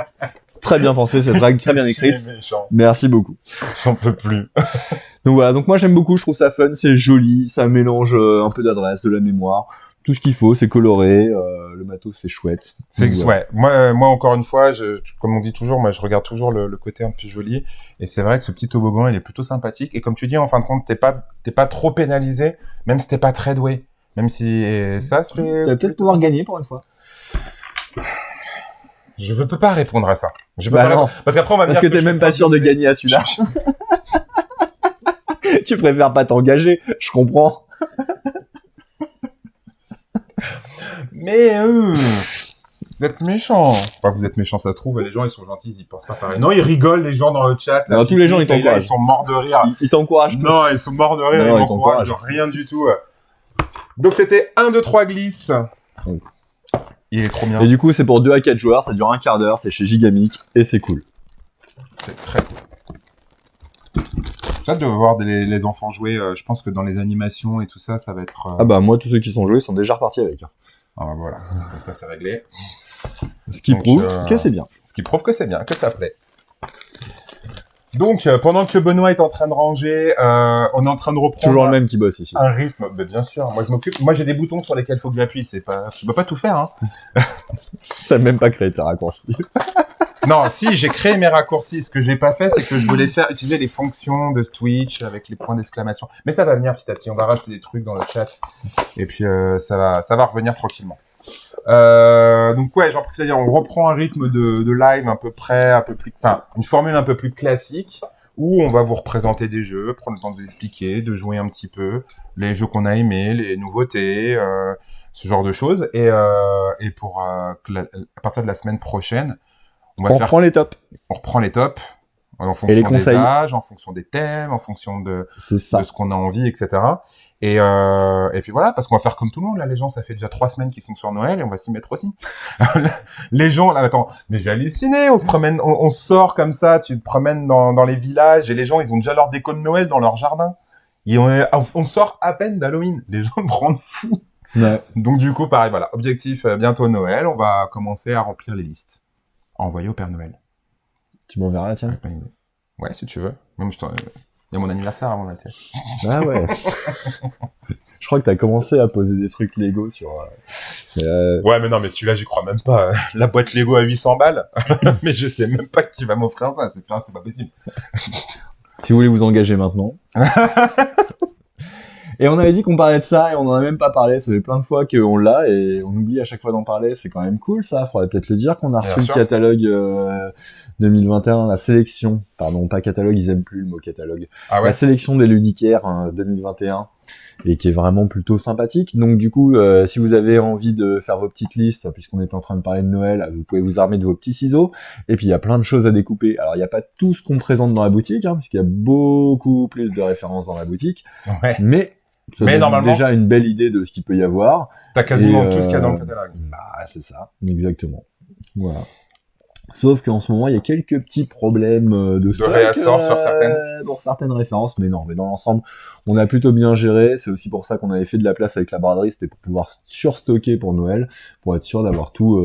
Très bien pensé, cette règle, très bien écrite. C'est méchant. Merci beaucoup. J'en peux plus. Donc voilà, donc moi j'aime beaucoup, je trouve ça fun, c'est joli, ça mélange un peu d'adresse, de la mémoire, tout ce qu'il faut, c'est coloré, le matos c'est chouette. C'est Donc, voilà. ouais. Moi encore une fois, comme on dit toujours, moi je regarde toujours le côté un peu joli. Et c'est vrai que ce petit toboggan, il est plutôt sympathique. Et comme tu dis, en fin de compte, t'es pas trop pénalisé, même si t'es pas très doué. Même si et ça c'est. Tu vas peut-être pouvoir gagner pour une fois. Je ne peux pas répondre à ça. Je peux Bah pas non. répondre. Parce qu'après on va me Parce dire que t'es je même suis pas sûr de désolé. gagner à celui-là. Tu préfères pas t'engager, je comprends. Mais vous êtes méchants. Enfin, vous êtes méchants, ça se trouve. Les gens, ils sont gentils, ils pensent pas pareil. Non, ils rigolent, les gens dans le chat. Non, tous les gens, ils là, t'encouragent. Ils sont morts de rire. Il t'encourage tous. Non, ils sont morts de rire, Non, ils ils m'encouragent de t'encouragent. rien du tout. Donc c'était 1, 2, 3 glisse. Oh. Il est trop bien. Et du coup, c'est pour 2 à 4 joueurs, ça dure un quart d'heure, c'est chez Gigamic, et c'est cool. C'est très cool. J'ai hâte de voir les enfants jouer. Je pense que dans les animations et tout ça, ça va être... Ah bah moi, tous ceux qui sont joués sont déjà repartis avec. Ah bah voilà, comme ça c'est réglé. Ce qui Donc, prouve que c'est bien. Ce qui prouve que c'est bien, que ça plaît. Donc, pendant que Benoît est en train de ranger, on est en train de reprendre Toujours le même qui bosse ici. un rythme. Mais bien sûr, moi je m'occupe. Moi j'ai des boutons sur lesquels il faut que j'appuie. C'est pas, je peux pas tout faire. Hein. T'as même pas créé tes raccourcis. Non, si j'ai créé mes raccourcis. Ce que j'ai pas fait, c'est que je voulais faire utiliser les fonctions de Twitch avec les points d'exclamation. Mais ça va venir petit à petit. On va rajouter des trucs dans le chat et puis ça va revenir tranquillement. Donc ouais, j'en profite à dire, on reprend un rythme de live un peu près, un peu plus, enfin, une formule un peu plus classique où on va vous représenter des jeux, prendre le temps de vous expliquer, de jouer un petit peu les jeux qu'on a aimés, les nouveautés, ce genre de choses. Et pour à partir de la semaine prochaine, on reprend les tops. On reprend les tops en fonction les des conseils. âges, en fonction des thèmes, en fonction de C'est ce qu'on a envie, etc. Et puis voilà, parce qu'on va faire comme tout le monde, là, les gens, ça fait déjà 3 semaines qu'ils sont sur Noël et on va s'y mettre aussi. Les gens, là, attends, mais je vais halluciner, on se promène, on sort comme ça, tu te promènes dans les villages et les gens, ils ont déjà leur déco de Noël dans leur jardin. Et on sort à peine d'Halloween. Les gens me rendent fou. Ouais. Donc du coup, pareil, voilà, objectif, bientôt Noël, on va commencer à remplir les listes. Envoyer au Père Noël. Tu m'enverras la tienne. Pas une idée. Ouais, si tu veux. Même il y a mon anniversaire avant là, tu sais. Ah ouais. Je crois que t'as commencé à poser des trucs Lego sur... Ouais, mais non, mais celui-là, j'y crois même pas. La boîte Lego à 800 balles. Mais je sais même pas qui va m'offrir ça. C'est pas possible. Si vous voulez vous engager maintenant. Et on avait dit qu'on parlait de ça et on en a même pas parlé. Ça fait plein de fois qu'on l'a et on oublie à chaque fois d'en parler. C'est quand même cool ça. Faudrait peut-être le dire qu'on a reçu le catalogue 2021, la sélection. Pardon, pas catalogue, ils aiment plus le mot catalogue. Ah ouais. La sélection des ludicaires 2021 et qui est vraiment plutôt sympathique. Donc du coup, si vous avez envie de faire vos petites listes, puisqu'on est en train de parler de Noël, vous pouvez vous armer de vos petits ciseaux. Et puis il y a plein de choses à découper. Alors il n'y a pas tout ce qu'on présente dans la boutique, puisqu'il y a beaucoup plus de références dans la boutique. Ouais. Mais normalement, déjà une belle idée de ce qu'il peut y avoir. T'as quasiment tout ce qu'il y a dans le catalogue. Bah, c'est ça. Exactement. Voilà. Sauf qu'en ce moment, il y a quelques petits problèmes de stock, réassort sur certaines. Pour certaines références, mais non. Mais dans l'ensemble, on a plutôt bien géré. C'est aussi pour ça qu'on avait fait de la place avec la braderie. C'était pour pouvoir surstocker pour Noël, pour être sûr d'avoir tout,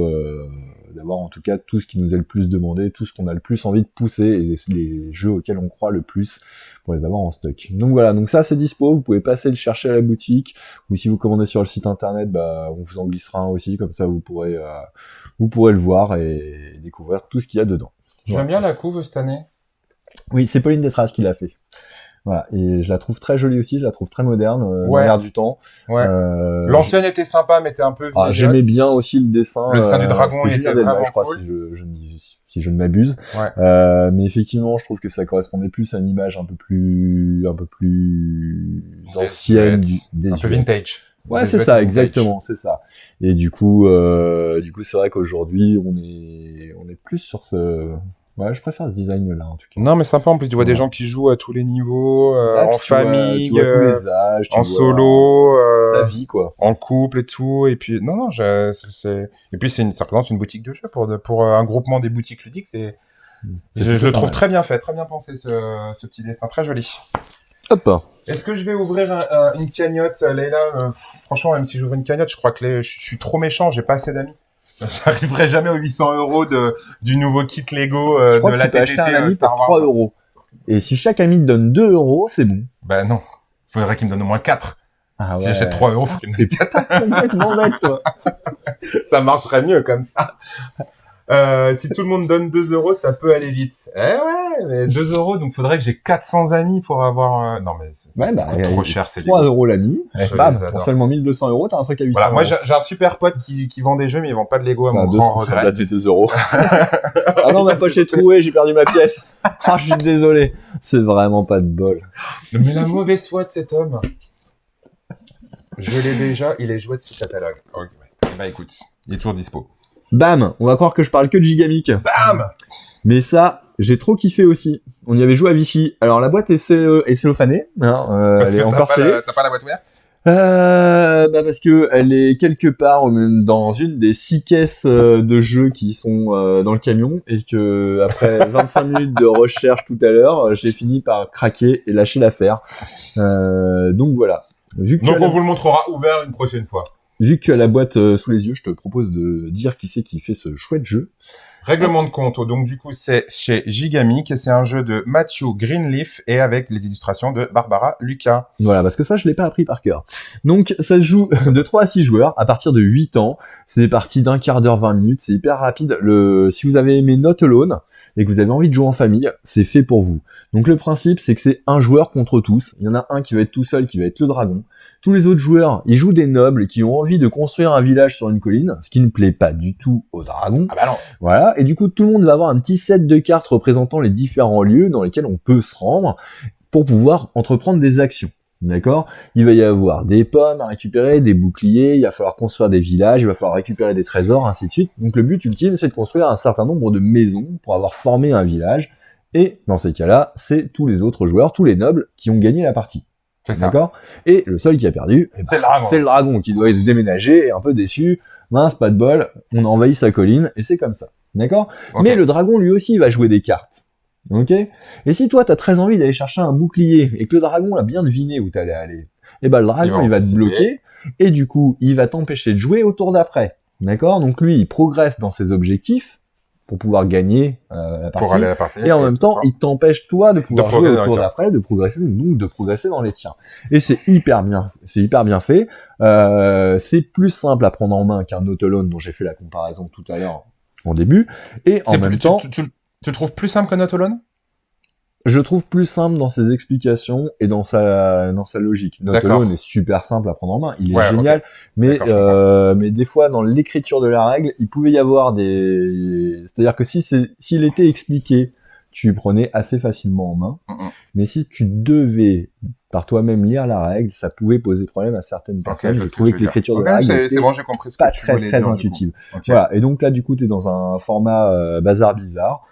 d'avoir en tout cas tout ce qui nous est le plus demandé, tout ce qu'on a le plus envie de pousser et les jeux auxquels on croit le plus pour les avoir en stock. Donc voilà, donc ça c'est dispo, vous pouvez passer le chercher à la boutique ou si vous commandez sur le site internet, bah on vous en glissera un aussi, comme ça vous pourrez le voir et découvrir tout ce qu'il y a dedans. J'aime bien la couve cette année. Oui, c'est Pauline Détrace qui l'a fait. Voilà, et je la trouve très jolie aussi, je la trouve très moderne, l'air du temps. Ouais. L'ancienne était sympa, mais était un peu vieillotte. J'aimais bien aussi le dessin. Le dessin du dragon était vraiment je crois, cool. si je ne m'abuse. Ouais. Mais effectivement, je trouve que ça correspondait plus à une image un peu plus ancienne, un peu vintage. Ouais, c'est ça, exactement, c'est ça. Et du coup, c'est vrai qu'aujourd'hui, on est plus sur ce. Ouais, je préfère ce design-là, en tout cas. Non, mais sympa, en plus, tu vois des gens qui jouent à tous les niveaux, en famille, tu vois tous les âges, en solo, sa vie, quoi. En couple et tout, et puis, non, et puis ça représente une boutique de jeux pour un groupement des boutiques ludiques, je le trouve très bien fait, très bien pensé, ce petit dessin, très joli. Hop. Est-ce que je vais ouvrir une cagnotte, Leïla? Franchement, même si j'ouvre une cagnotte, je crois que je suis trop méchant, j'ai pas assez d'amis. J'arriverai jamais aux 800 € du nouveau kit Lego de la TTT un ami Star pour Wars. 3 €. Et si chaque ami te donne 2 €, c'est bon. Ben non. Faudrait qu'il me donne au moins 4. Ah ouais. Si j'achète 3 €, faut qu'il me donne 4. Complètement bête, toi. Ça marcherait mieux comme ça. Si tout le monde donne 2 €, ça peut aller vite. Eh ouais, mais 2 €, donc faudrait que j'ai 400 amis pour avoir... Non, mais c'est trop cher, c'est 3 € l'ami. Bam, pour seulement 1 200 €, t'as un truc à 800 Voilà, moi €. j'ai un super pote qui vend des jeux, mais il vend pas de Lego à mon grand regret. Ça 2 €. Ah non, ma poche est trouée, j'ai perdu ma pièce. Ah, je suis désolé. C'est vraiment pas de bol. Mais la mauvaise foi de cet homme. Je l'ai déjà, il est joué de ce catalogue. Ok, bah écoute, il est toujours dispo. Bam, on va croire que je parle que de Gigamic. Bam. Mais ça, j'ai trop kiffé aussi. On y avait joué à Vichy. Alors la boîte est cellophanée, elle est encore scellée. T'as pas la boîte ouverte? Parce que elle est quelque part dans une des 6 caisses de jeux qui sont dans le camion et que après 25 minutes de recherche tout à l'heure, j'ai fini par craquer et lâcher l'affaire. Donc voilà. Donc on vous le montrera ouvert une prochaine fois. Vu que tu as la boîte sous les yeux, je te propose de dire qui c'est qui fait ce chouette jeu. Règlement de compte, donc du coup c'est chez Gigamic et c'est un jeu de Matthew Greenleaf et avec les illustrations de Barbara Lucas. Voilà, parce que ça je l'ai pas appris par cœur. Donc ça se joue de 3 à 6 joueurs à partir de 8 ans. C'est des parties d'un quart d'heure, 20 minutes, c'est hyper rapide. Si vous avez aimé Not Alone et que vous avez envie de jouer en famille, c'est fait pour vous. Donc le principe c'est que c'est un joueur contre tous. Il y en a un qui va être tout seul, qui va être le dragon. Tous les autres joueurs, ils jouent des nobles qui ont envie de construire un village sur une colline, ce qui ne plaît pas du tout aux dragons. Ah bah non. Voilà, et du coup tout le monde va avoir un petit set de cartes représentant les différents lieux dans lesquels on peut se rendre pour pouvoir entreprendre des actions. D'accord ? Il va y avoir des pommes à récupérer, des boucliers, il va falloir construire des villages, il va falloir récupérer des trésors, ainsi de suite. Donc le but ultime, c'est de construire un certain nombre de maisons pour avoir formé un village. Et dans ces cas-là, c'est tous les autres joueurs, tous les nobles qui ont gagné la partie. C'est ça. D'accord ? Et le seul qui a perdu, c'est le dragon. C'est le dragon qui doit être déménagé, un peu déçu. Mince, pas de bol, on a envahi sa colline, et c'est comme ça. D'accord ? Okay. Mais le dragon, lui aussi, va jouer des cartes. Ok ? Et si toi, t'as très envie d'aller chercher un bouclier, et que le dragon a bien deviné où t'allais aller, et ben le dragon, il va te bloquer, et du coup, il va t'empêcher de jouer au tour d'après. D'accord ? Donc lui, il progresse dans ses objectifs, pour pouvoir gagner la partie. Pour aller à la partie. Et en même temps, il t'empêche toi de pouvoir jouer au tour tiens. d'après, de progresser, donc de progresser dans les tiens. Et c'est hyper bien fait. C'est plus simple à prendre en main qu'un Autolone dont j'ai fait la comparaison tout à l'heure en début. Et en même temps, tu le trouves plus simple qu'un Autolone? je trouve plus simple dans ses explications et dans sa logique. Autolone est super simple à prendre en main. Il est génial. Okay. Mais des fois, dans l'écriture de la règle, il pouvait y avoir c'est-à-dire que s'il était expliqué, tu prenais assez facilement en main. Mais si tu devais par toi-même lire la règle, ça pouvait poser problème à certaines personnes. Je trouvais que l'écriture de la règle était bon, j'ai compris ce pas que tu très intuitive. Voilà. Et donc là, du coup, t'es dans un format bazar bizarre.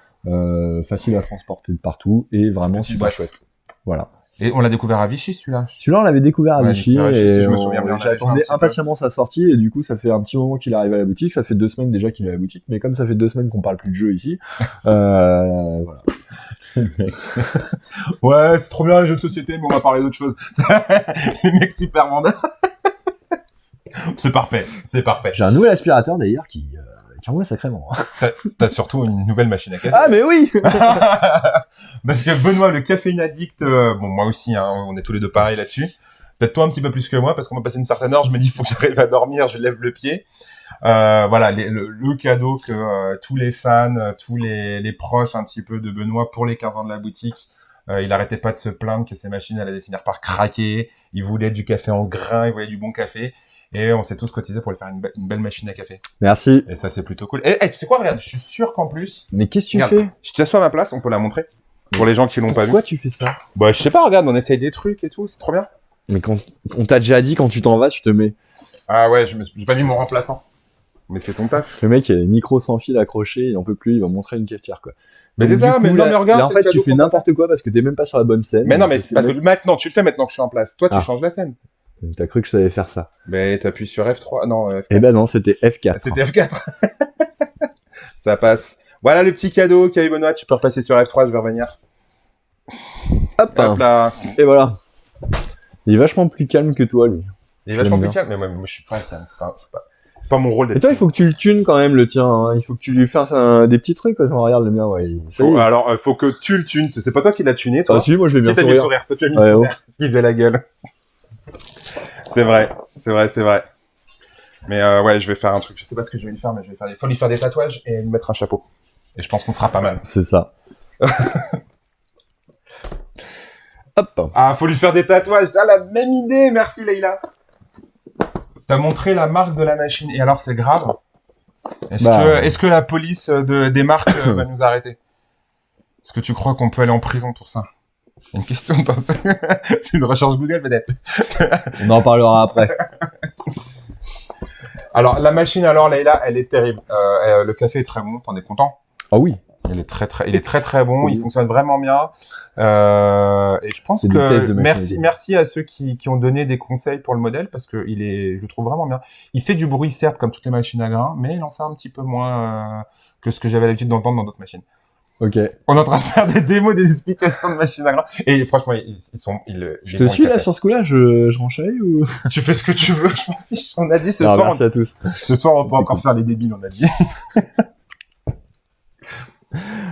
Facile à transporter de partout et vraiment super chouette. Voilà. Et on l'a découvert à Vichy, celui-là. Celui-là, on l'avait découvert à Vichy et je me souviens bien. J'attendais impatiemment sa sortie et du coup, ça fait un petit moment qu'il arrive à la boutique. Ça fait 2 semaines déjà qu'il est à la boutique, mais comme ça fait 2 semaines qu'on parle plus de jeu ici, voilà. Ouais, c'est trop bien les jeux de société, mais on va parler d'autre chose. Les mecs super vendeurs. C'est parfait. J'ai un nouvel aspirateur d'ailleurs qui envoie sacrément. T'as surtout une nouvelle machine à café. Ah mais oui. Parce que Benoît, le caféine addict, bon moi aussi, hein, on est tous les deux pareils là-dessus. Peut-être toi un petit peu plus que moi, parce qu'on va passer une certaine heure, je me dis il faut que j'arrive à dormir, je lève le pied. Voilà, le cadeau que tous les fans, tous les proches un petit peu de Benoît pour les 15 ans de la boutique, il arrêtait pas de se plaindre que ces machines allaient finir par craquer. Il voulait du café en grains, il voulait du bon café. Et on s'est tous cotisés pour lui faire une belle machine à café. Merci. Et ça, c'est plutôt cool. Et tu sais quoi, regarde, je suis sûr qu'en plus... Mais qu'est-ce que tu fais? Si tu t'assois à ma place, on peut la montrer. Pour les gens qui l'ont pas vu. Pourquoi tu fais ça? Bah, je sais pas, regarde, on essaye des trucs et tout, c'est trop bien. Mais quand on t'a déjà dit, quand tu t'en vas, tu te mets... Ah ouais, j'ai pas mis mon remplaçant. Mais c'est ton taf. Le mec, il a le micro sans fil accroché, il en peut plus, il va montrer une cafetière, quoi. Mais c'est ça, mais non, mais regarde. Là, en fait, tu fais n'importe quoi parce que t'es même pas sur la bonne scène. Mais non, mais c'est parce que maintenant, tu le fais maintenant que je suis en place. Toi, tu changes la scène. T'as cru que je savais faire ça. Mais t'appuies sur F3, non, F4. Eh ben non, c'était F4. C'était F4. Ça passe. Voilà le petit cadeau qu'a eu Benoît, tu peux repasser sur F3, je vais revenir. Hop là. Et voilà. Il est vachement plus calme que toi, lui. Il est vachement plus calme, mais moi je suis pas calme. C'est pas mon rôle d'être. Et toi, il faut que tu le tunes quand même, le tien. Hein. Il faut que tu lui fasses des petits trucs. Quoi. Regarde le mien, ouais. Alors, faut que tu le tunes. C'est pas toi qui l'as tuné, toi. Ah si, moi je l'ai bien sourire. Toi, tu as mis le sourire. Ce qui faisait la gueule. C'est vrai. Mais ouais, je vais faire un truc. Je sais pas ce que je vais lui faire, mais il faut lui faire des tatouages et lui mettre un chapeau. Et je pense qu'on sera pas mal. C'est ça. Hop. Ah, faut lui faire des tatouages. Ah, la même idée. Merci, Leïla. T'as montré la marque de la machine. Et alors, c'est grave. Est-ce que la police des marques va nous arrêter? Est-ce que tu crois qu'on peut aller en prison pour ça? Une question, c'est une recherche Google peut-être. On en parlera après. Alors la machine, Leïla, elle est terrible. Le café est très bon, t'en es content? Ah oui. Il est très bon, il fonctionne vraiment bien. Et je pense que merci à ceux qui ont donné des conseils pour le modèle parce que je le trouve vraiment bien. Il fait du bruit certes comme toutes les machines à grains, mais il en fait un petit peu moins que ce que j'avais l'habitude d'entendre dans d'autres machines. Ok. On est en train de faire des démos, des explications de machines à grains. Et franchement, je te suis là sur ce coup-là, je renchaille ou? Tu fais ce que tu veux, je m'en fiche. On a dit ce soir. Merci à tous. Ce soir, on peut encore faire les débiles, on a dit.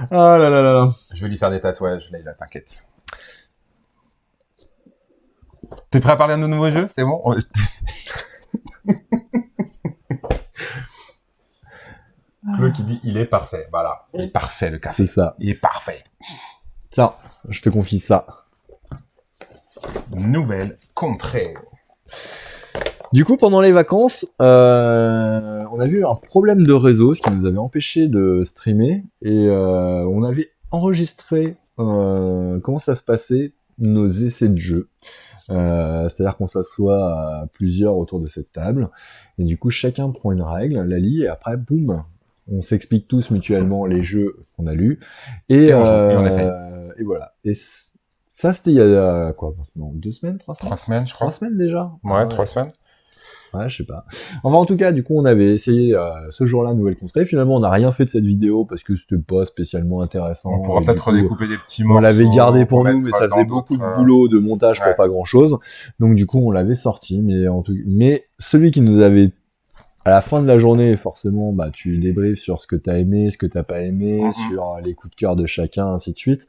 Ah là là là là. Je vais lui faire des tatouages, Leïla, t'inquiète. T'es prêt à parler de nos nouveaux jeux? C'est bon? Claude qui dit il est parfait. Voilà. Il est parfait le café. C'est ça. Il est parfait. Tiens, je te confie ça. Nouvelle contrée. Du coup, pendant les vacances, on a vu un problème de réseau, ce qui nous avait empêché de streamer. Et on avait enregistré comment ça se passait, nos essais de jeu. C'est-à-dire qu'on s'assoit à plusieurs autour de cette table. Et du coup, chacun prend une règle, la lit, et après, boum, on s'explique tous mutuellement les jeux qu'on a lus. Et on essaye. Et voilà. Et ça, c'était il y a quoi maintenant 2 semaines, 3 semaines 3 semaines, je crois. 3 semaines déjà. Ouais, 3 semaines. Ouais, je sais pas. Enfin, en tout cas, du coup, on avait essayé ce jour-là Nouvelle Contrée. Finalement, on n'a rien fait de cette vidéo parce que c'était pas spécialement intéressant. On pourra peut-être redécouper des petits morceaux. On l'avait gardé pour nous, mais ça faisait beaucoup de boulot, de montage pour pas grand-chose. Donc, du coup, on l'avait sorti. Mais celui qui nous avait À la fin de la journée, forcément, bah, tu débriefes sur ce que t'as aimé, ce que t'as pas aimé, sur les coups de cœur de chacun, ainsi de suite.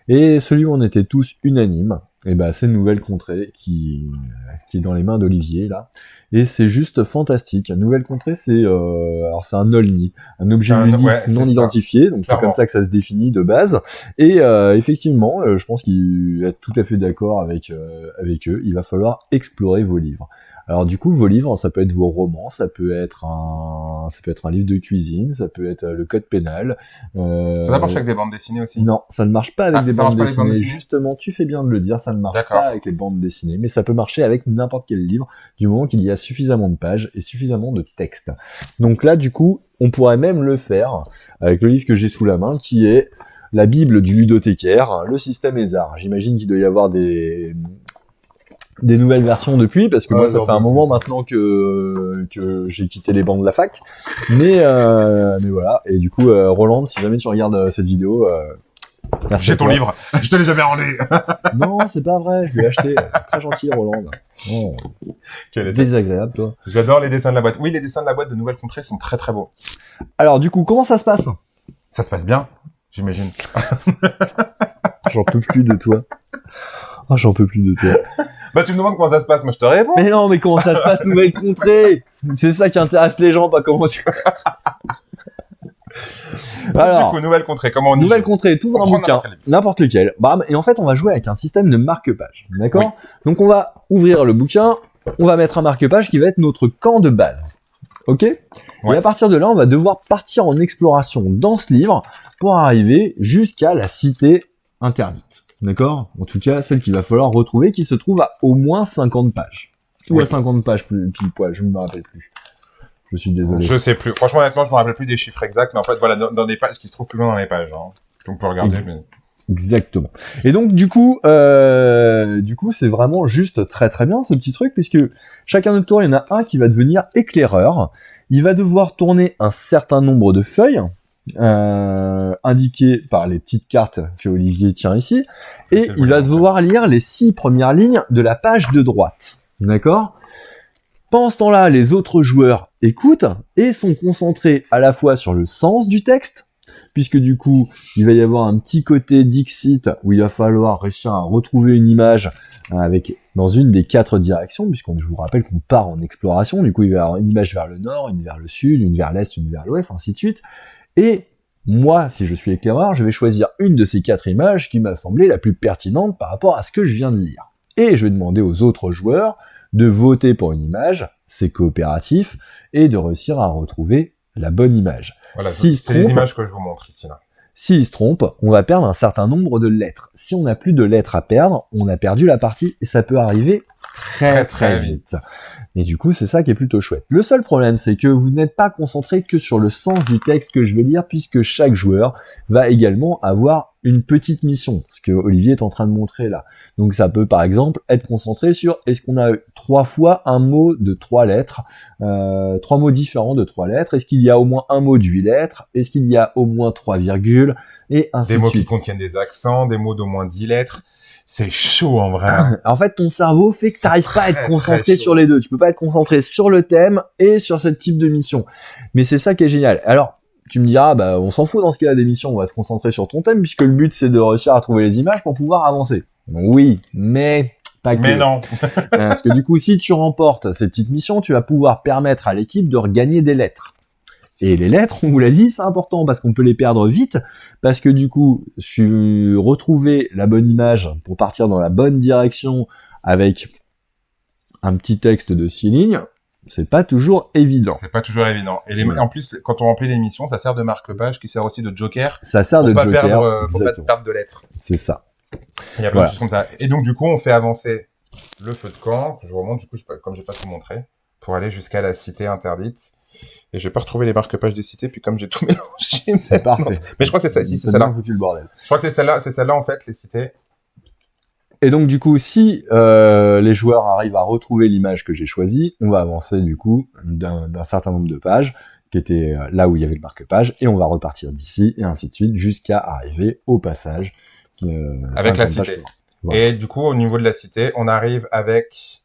Et celui où on était tous unanimes, et bah, c'est Nouvelle Contrée qui est dans les mains d'Olivier, là. Et c'est juste fantastique. Nouvelle Contrée, alors c'est un OLNI, un objet ludique non identifié, donc c'est comme ça que ça se définit de base. Et effectivement, je pense qu'il est tout à fait d'accord avec eux. Il va falloir explorer vos livres. Alors du coup, vos livres, ça peut être vos romans, ça peut être un livre de cuisine, ça peut être le code pénal. Ça va marcher avec des bandes dessinées aussi? Non, ça ne marche pas avec des bandes dessinées. Justement, tu fais bien de le dire, ça ne marche pas avec les bandes dessinées, mais ça peut marcher avec n'importe quel livre, du moment qu'il y a suffisamment de pages et suffisamment de texte. Donc là, du coup, on pourrait même le faire avec le livre que j'ai sous la main, qui est la Bible du ludothécaire, le système Ezar. J'imagine qu'il doit y avoir des nouvelles versions depuis, parce que moi ça fait un moment maintenant que j'ai quitté les bancs de la fac, mais voilà. Et du coup, Roland, si jamais tu regardes cette vidéo, merci. J'ai ton livre, je te l'ai jamais rendu. Non, c'est pas vrai, je l'ai acheté. Très gentil, Roland. Oh, désagréable, toi. J'adore les dessins de la boîte. Oui, les dessins de la boîte de Nouvelle Contrée sont très très beaux. Alors du coup, comment ça se passe? Ça se passe bien, j'imagine. J'en peux plus de toi. Ah, j'en peux plus de toi. Bah, tu me demandes comment ça se passe, moi je te réponds. Mais non, mais comment ça se passe, Nouvelle Contrée? C'est ça qui intéresse les gens, pas comment tu... Alors, du coup, Nouvelle Contrée, comment on y Nouvelle Contrée, t'ouvres un bouquin, n'importe lequel. Bam, et en fait, on va jouer avec un système de marque-page. D'accord? Oui. Donc, on va ouvrir le bouquin, on va mettre un marque-page qui va être notre camp de base. Ok? Ouais. Et à partir de là, on va devoir partir en exploration dans ce livre pour arriver jusqu'à la cité interdite. D'accord? En tout cas, celle qu'il va falloir retrouver, qui se trouve à au moins 50 pages. Ou à 50 pages pile poil, je ne me rappelle plus. Je suis désolé. Je sais plus. Franchement, honnêtement, je me rappelle plus des chiffres exacts, mais en fait, voilà, dans des pages qui se trouvent plus loin dans les pages, hein. On peut regarder, mais... Exactement. Et donc, du coup, c'est vraiment juste très très bien, ce petit truc, puisque chacun de notre tour, il y en a un qui va devenir éclaireur. Il va devoir tourner un certain nombre de feuilles, indiqué par les petites cartes que Olivier tient ici, et il va devoir lire les 6 premières lignes de la page de droite. D'accord? Pendant ce temps-là, les autres joueurs écoutent et sont concentrés à la fois sur le sens du texte, puisque du coup, il va y avoir un petit côté Dixit où il va falloir réussir à retrouver une image dans une des 4 directions, je vous rappelle qu'on part en exploration. Du coup, il va y avoir une image vers le nord, une vers le sud, une vers l'est, une vers l'ouest, ainsi de suite. Et moi, si je suis éclaireur, je vais choisir une de ces 4 images qui m'a semblé la plus pertinente par rapport à ce que je viens de lire. Et je vais demander aux autres joueurs de voter pour une image, c'est coopératif, et de réussir à retrouver la bonne image. Voilà, c'est les images que je vous montre ici, là. S'il se trompe, on va perdre un certain nombre de lettres. Si on n'a plus de lettres à perdre, on a perdu la partie, et ça peut arriver très vite. Et du coup, c'est ça qui est plutôt chouette. Le seul problème, c'est que vous n'êtes pas concentré que sur le sens du texte que je vais lire, puisque chaque joueur va également avoir une petite mission, ce que Olivier est en train de montrer là. Donc ça peut par exemple être concentré sur est-ce qu'on a 3 fois un mot de 3 lettres, 3 mots différents de 3 lettres, est-ce qu'il y a au moins un mot de 8 lettres, est-ce qu'il y a au moins 3 virgules, et ainsi de suite. Des mots qui contiennent des accents, des mots d'au moins 10 lettres. C'est chaud en vrai. En fait, ton cerveau fait que t'arrives pas à être concentré sur les deux. Tu peux pas être concentré sur le thème et sur ce type de mission. Mais c'est ça qui est génial. Alors, tu me diras, bah, on s'en fout dans ce cas-là des missions. On va se concentrer sur ton thème puisque le but c'est de réussir à trouver les images pour pouvoir avancer. Oui, mais pas que. Mais non. Parce que du coup, si tu remportes ces petites missions, tu vas pouvoir permettre à l'équipe de regagner des lettres. Et les lettres, on vous l'a dit, c'est important parce qu'on peut les perdre vite, parce que du coup, retrouver la bonne image pour partir dans la bonne direction avec un petit texte de 6 lignes, c'est pas toujours évident. C'est pas toujours évident. Et en plus, quand on remplit les missions, ça sert de marque-page qui sert aussi de joker. Ça sert de joker. Pour pas perdre de lettres. C'est ça. Il y a plein de choses comme ça. Et donc, du coup, on fait avancer le feu de camp. Je remonte, du coup, comme j'ai pas tout montré, pour aller jusqu'à la cité interdite. Et je vais pas retrouver les marque-pages des cités, puis comme j'ai tout mélangé. C'est parfait. Mais je crois que c'est ça, si c'est celle-là. Foutu le bordel. Je crois que c'est celle-là, en fait, les cités. Et donc, du coup, si les joueurs arrivent à retrouver l'image que j'ai choisie, on va avancer, du coup, d'un certain nombre de pages, qui était là où il y avait le marque-page, et on va repartir d'ici, et ainsi de suite, jusqu'à arriver au passage. Avec la cité. Voilà. Et du coup, au niveau de la cité, on arrive avec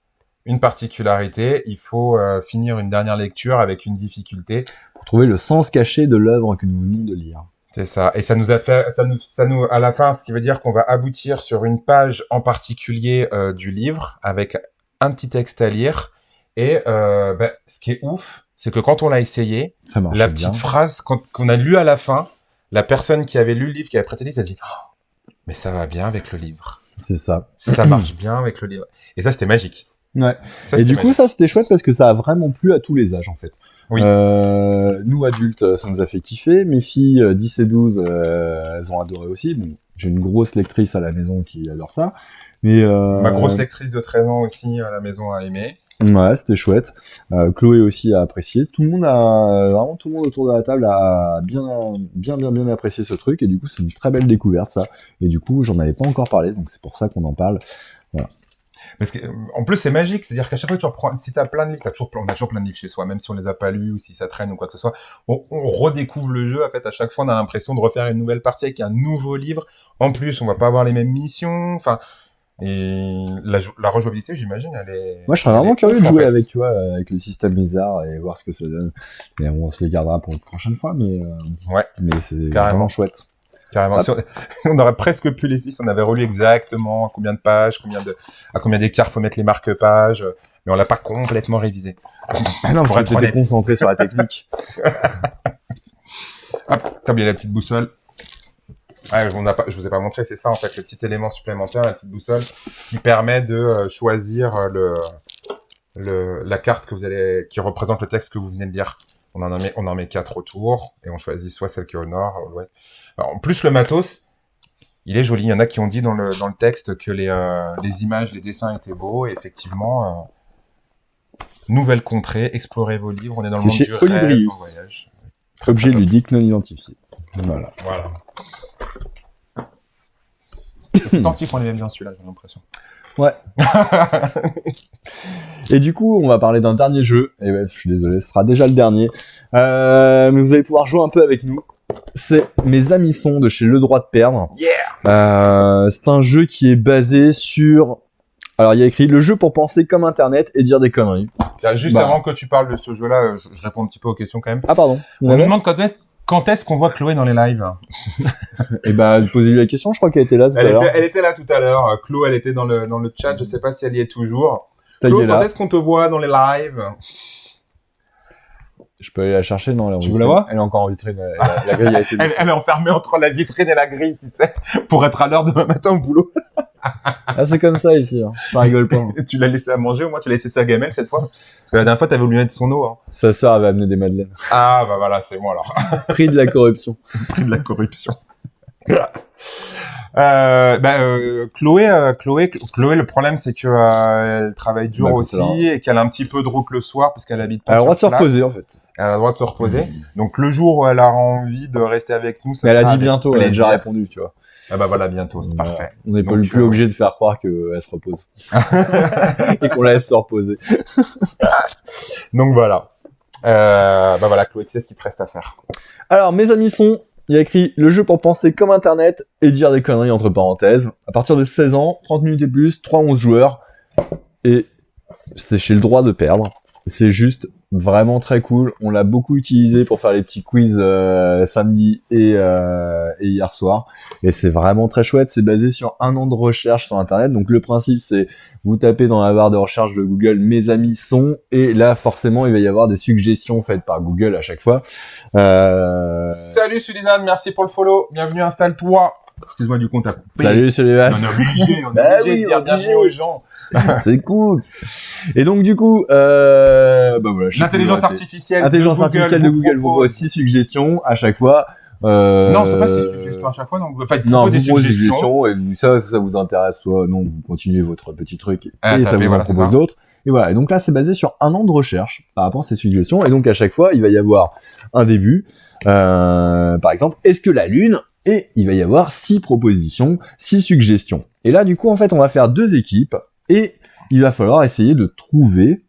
une particularité, il faut finir une dernière lecture avec une difficulté. Pour trouver le sens caché de l'œuvre que nous venons de lire. C'est ça. Et ça nous a fait, ça nous, à la fin, ce qui veut dire qu'on va aboutir sur une page en particulier du livre avec un petit texte à lire. Et ce qui est ouf, c'est que quand on l'a essayé, la petite phrase qu'on a lue à la fin, la personne qui avait lu le livre, qui avait prêté le livre, a dit oh, mais ça va bien avec le livre. C'est ça. Ça marche bien avec le livre. Et ça, c'était magique. Ouais. Et du coup, ça, c'était chouette parce que ça a vraiment plu à tous les âges, en fait. Oui. Nous, adultes, ça nous a fait kiffer. Mes filles, 10 et 12, elles ont adoré aussi. Bon, j'ai une grosse lectrice à la maison qui adore ça. Mais, ma grosse lectrice de 13 ans aussi à la maison a aimé. Ouais, c'était chouette. Chloé aussi a apprécié. Tout le monde autour de la table a bien apprécié ce truc. Et du coup, c'est une très belle découverte, ça. Et du coup, j'en avais pas encore parlé, donc c'est pour ça qu'on en parle. Voilà. Parce que, en plus, c'est magique. C'est-à-dire qu'à chaque fois que tu reprends, si t'as plein de livres, on a toujours plein de livres chez soi, même si on les a pas lus ou si ça traîne ou quoi que ce soit, on redécouvre le jeu. En fait, à chaque fois, on a l'impression de refaire une nouvelle partie avec un nouveau livre. En plus, on va pas avoir les mêmes missions. Enfin, et la rejouabilité, j'imagine, elle est... Moi, je serais vraiment curieux de jouer avec, tu vois, avec le système bizarre et voir ce que ça donne. Mais on se les gardera pour une prochaine fois, mais ouais. Mais c'est vraiment chouette. Carrément. Si on aurait presque pu les lire, si on avait relu exactement à combien de pages, à combien d'écarts faut mettre les marque-pages, mais on l'a pas complètement révisé. Ah non, parce que t'étais concentré sur la technique. Hop, t'as oublié la petite boussole. Ouais, je vous ai pas montré, c'est ça en fait, le petit élément supplémentaire, la petite boussole, qui permet de choisir la carte qui représente le texte que vous venez de lire. On en met 4 autour, et on choisit soit celle qui est au nord, à l'ouest. Alors, en plus, le matos, il est joli. Il y en a qui ont dit dans le texte que les images, les dessins étaient beaux, et effectivement, nouvelle contrée, explorez vos livres, on est dans le monde du rêve, en voyage. Objet ludique non identifié. Voilà. C'est tant qu'on aime bien celui-là, j'ai l'impression. Ouais. Et du coup, on va parler d'un dernier jeu. Et ouais, je suis désolé, ce sera déjà le dernier. Mais vous allez pouvoir jouer un peu avec nous. C'est Mes Amis sont de chez Le Droit de Perdre. Yeah. C'est un jeu qui est basé sur... Alors, il y a écrit le jeu pour penser comme Internet et dire des conneries. Juste avant que tu parles de ce jeu-là, je réponds un petit peu aux questions quand même. Ah, pardon. On nous demande quand est-ce qu'on voit Chloé dans les lives? Et posez-lui la question, je crois qu'elle était là tout à l'heure. Elle était là tout à l'heure. Chloé, elle était dans le chat, je sais pas si elle y est toujours. Chloé, quand est-ce qu'on te voit dans les lives? Je peux aller la chercher, non? Tu veux la voir? Elle est encore en vitrine. La grille a été elle est enfermée entre la vitrine et la grille, tu sais, pour être à l'heure demain matin au boulot. Ah, c'est comme ça ici, hein. Ça rigole pas. Hein. Tu l'as laissé à manger, au moins tu l'as laissé sa gamelle cette fois? Parce que la dernière fois, t'avais voulu mettre son eau. Hein. Sa sœur avait amené des madeleines. Ah, bah voilà, c'est moi alors. Prix de la corruption. Prix de la corruption. Chloé, le problème c'est que elle travaille dur aussi et qu'elle a un petit peu de route le soir parce qu'elle habite pas. Elle a le droit de se reposer en fait. Elle a le droit de se reposer. Donc le jour où elle aura envie de rester avec nous, ça mais elle a dit bientôt, elle a déjà répondu, tu vois. Ah bah voilà, bientôt, c'est parfait. On n'est pas plus obligé de faire croire qu'elle se repose. Et qu'on la laisse se reposer. Donc voilà. Voilà, Chloé, tu sais ce qu'il te reste à faire. Alors, Mes Amis sont... Il y a écrit le jeu pour penser comme Internet et dire des conneries entre parenthèses. À partir de 16 ans, 30 minutes et plus, 3-11 joueurs. Et c'est chez Le Droit de Perdre. C'est juste vraiment très cool. On l'a beaucoup utilisé pour faire les petits quiz samedi et hier soir. Et c'est vraiment très chouette. C'est basé sur 1 an de recherche sur Internet. Donc le principe, c'est vous tapez dans la barre de recherche de Google Mes Amis sont. Et là, forcément, il va y avoir des suggestions faites par Google à chaque fois. Salut Sullivan, merci pour le follow. Bienvenue, installe-toi. Excuse-moi, du coup, on t'a coupé. Salut Sullivan. On est obligé de dire bienvenue aux gens. C'est cool. Et donc du coup, voilà, l'intelligence artificielle de Google vous propose 6 suggestions à chaque fois. Non, c'est pas 6 suggestions à chaque fois. Donc, enfin, non, vous posez des suggestions et ça vous intéresse, soit non, vous continuez votre petit truc et ça vous en propose d'autres. Et voilà. Et donc là, c'est basé sur 1 an de recherche par rapport à ces suggestions. Et donc à chaque fois, il va y avoir un début. Par exemple, est-ce que la Lune? Et il va y avoir 6 propositions, 6 suggestions. Et là, du coup, en fait, on va faire 2 équipes et il va falloir essayer de trouver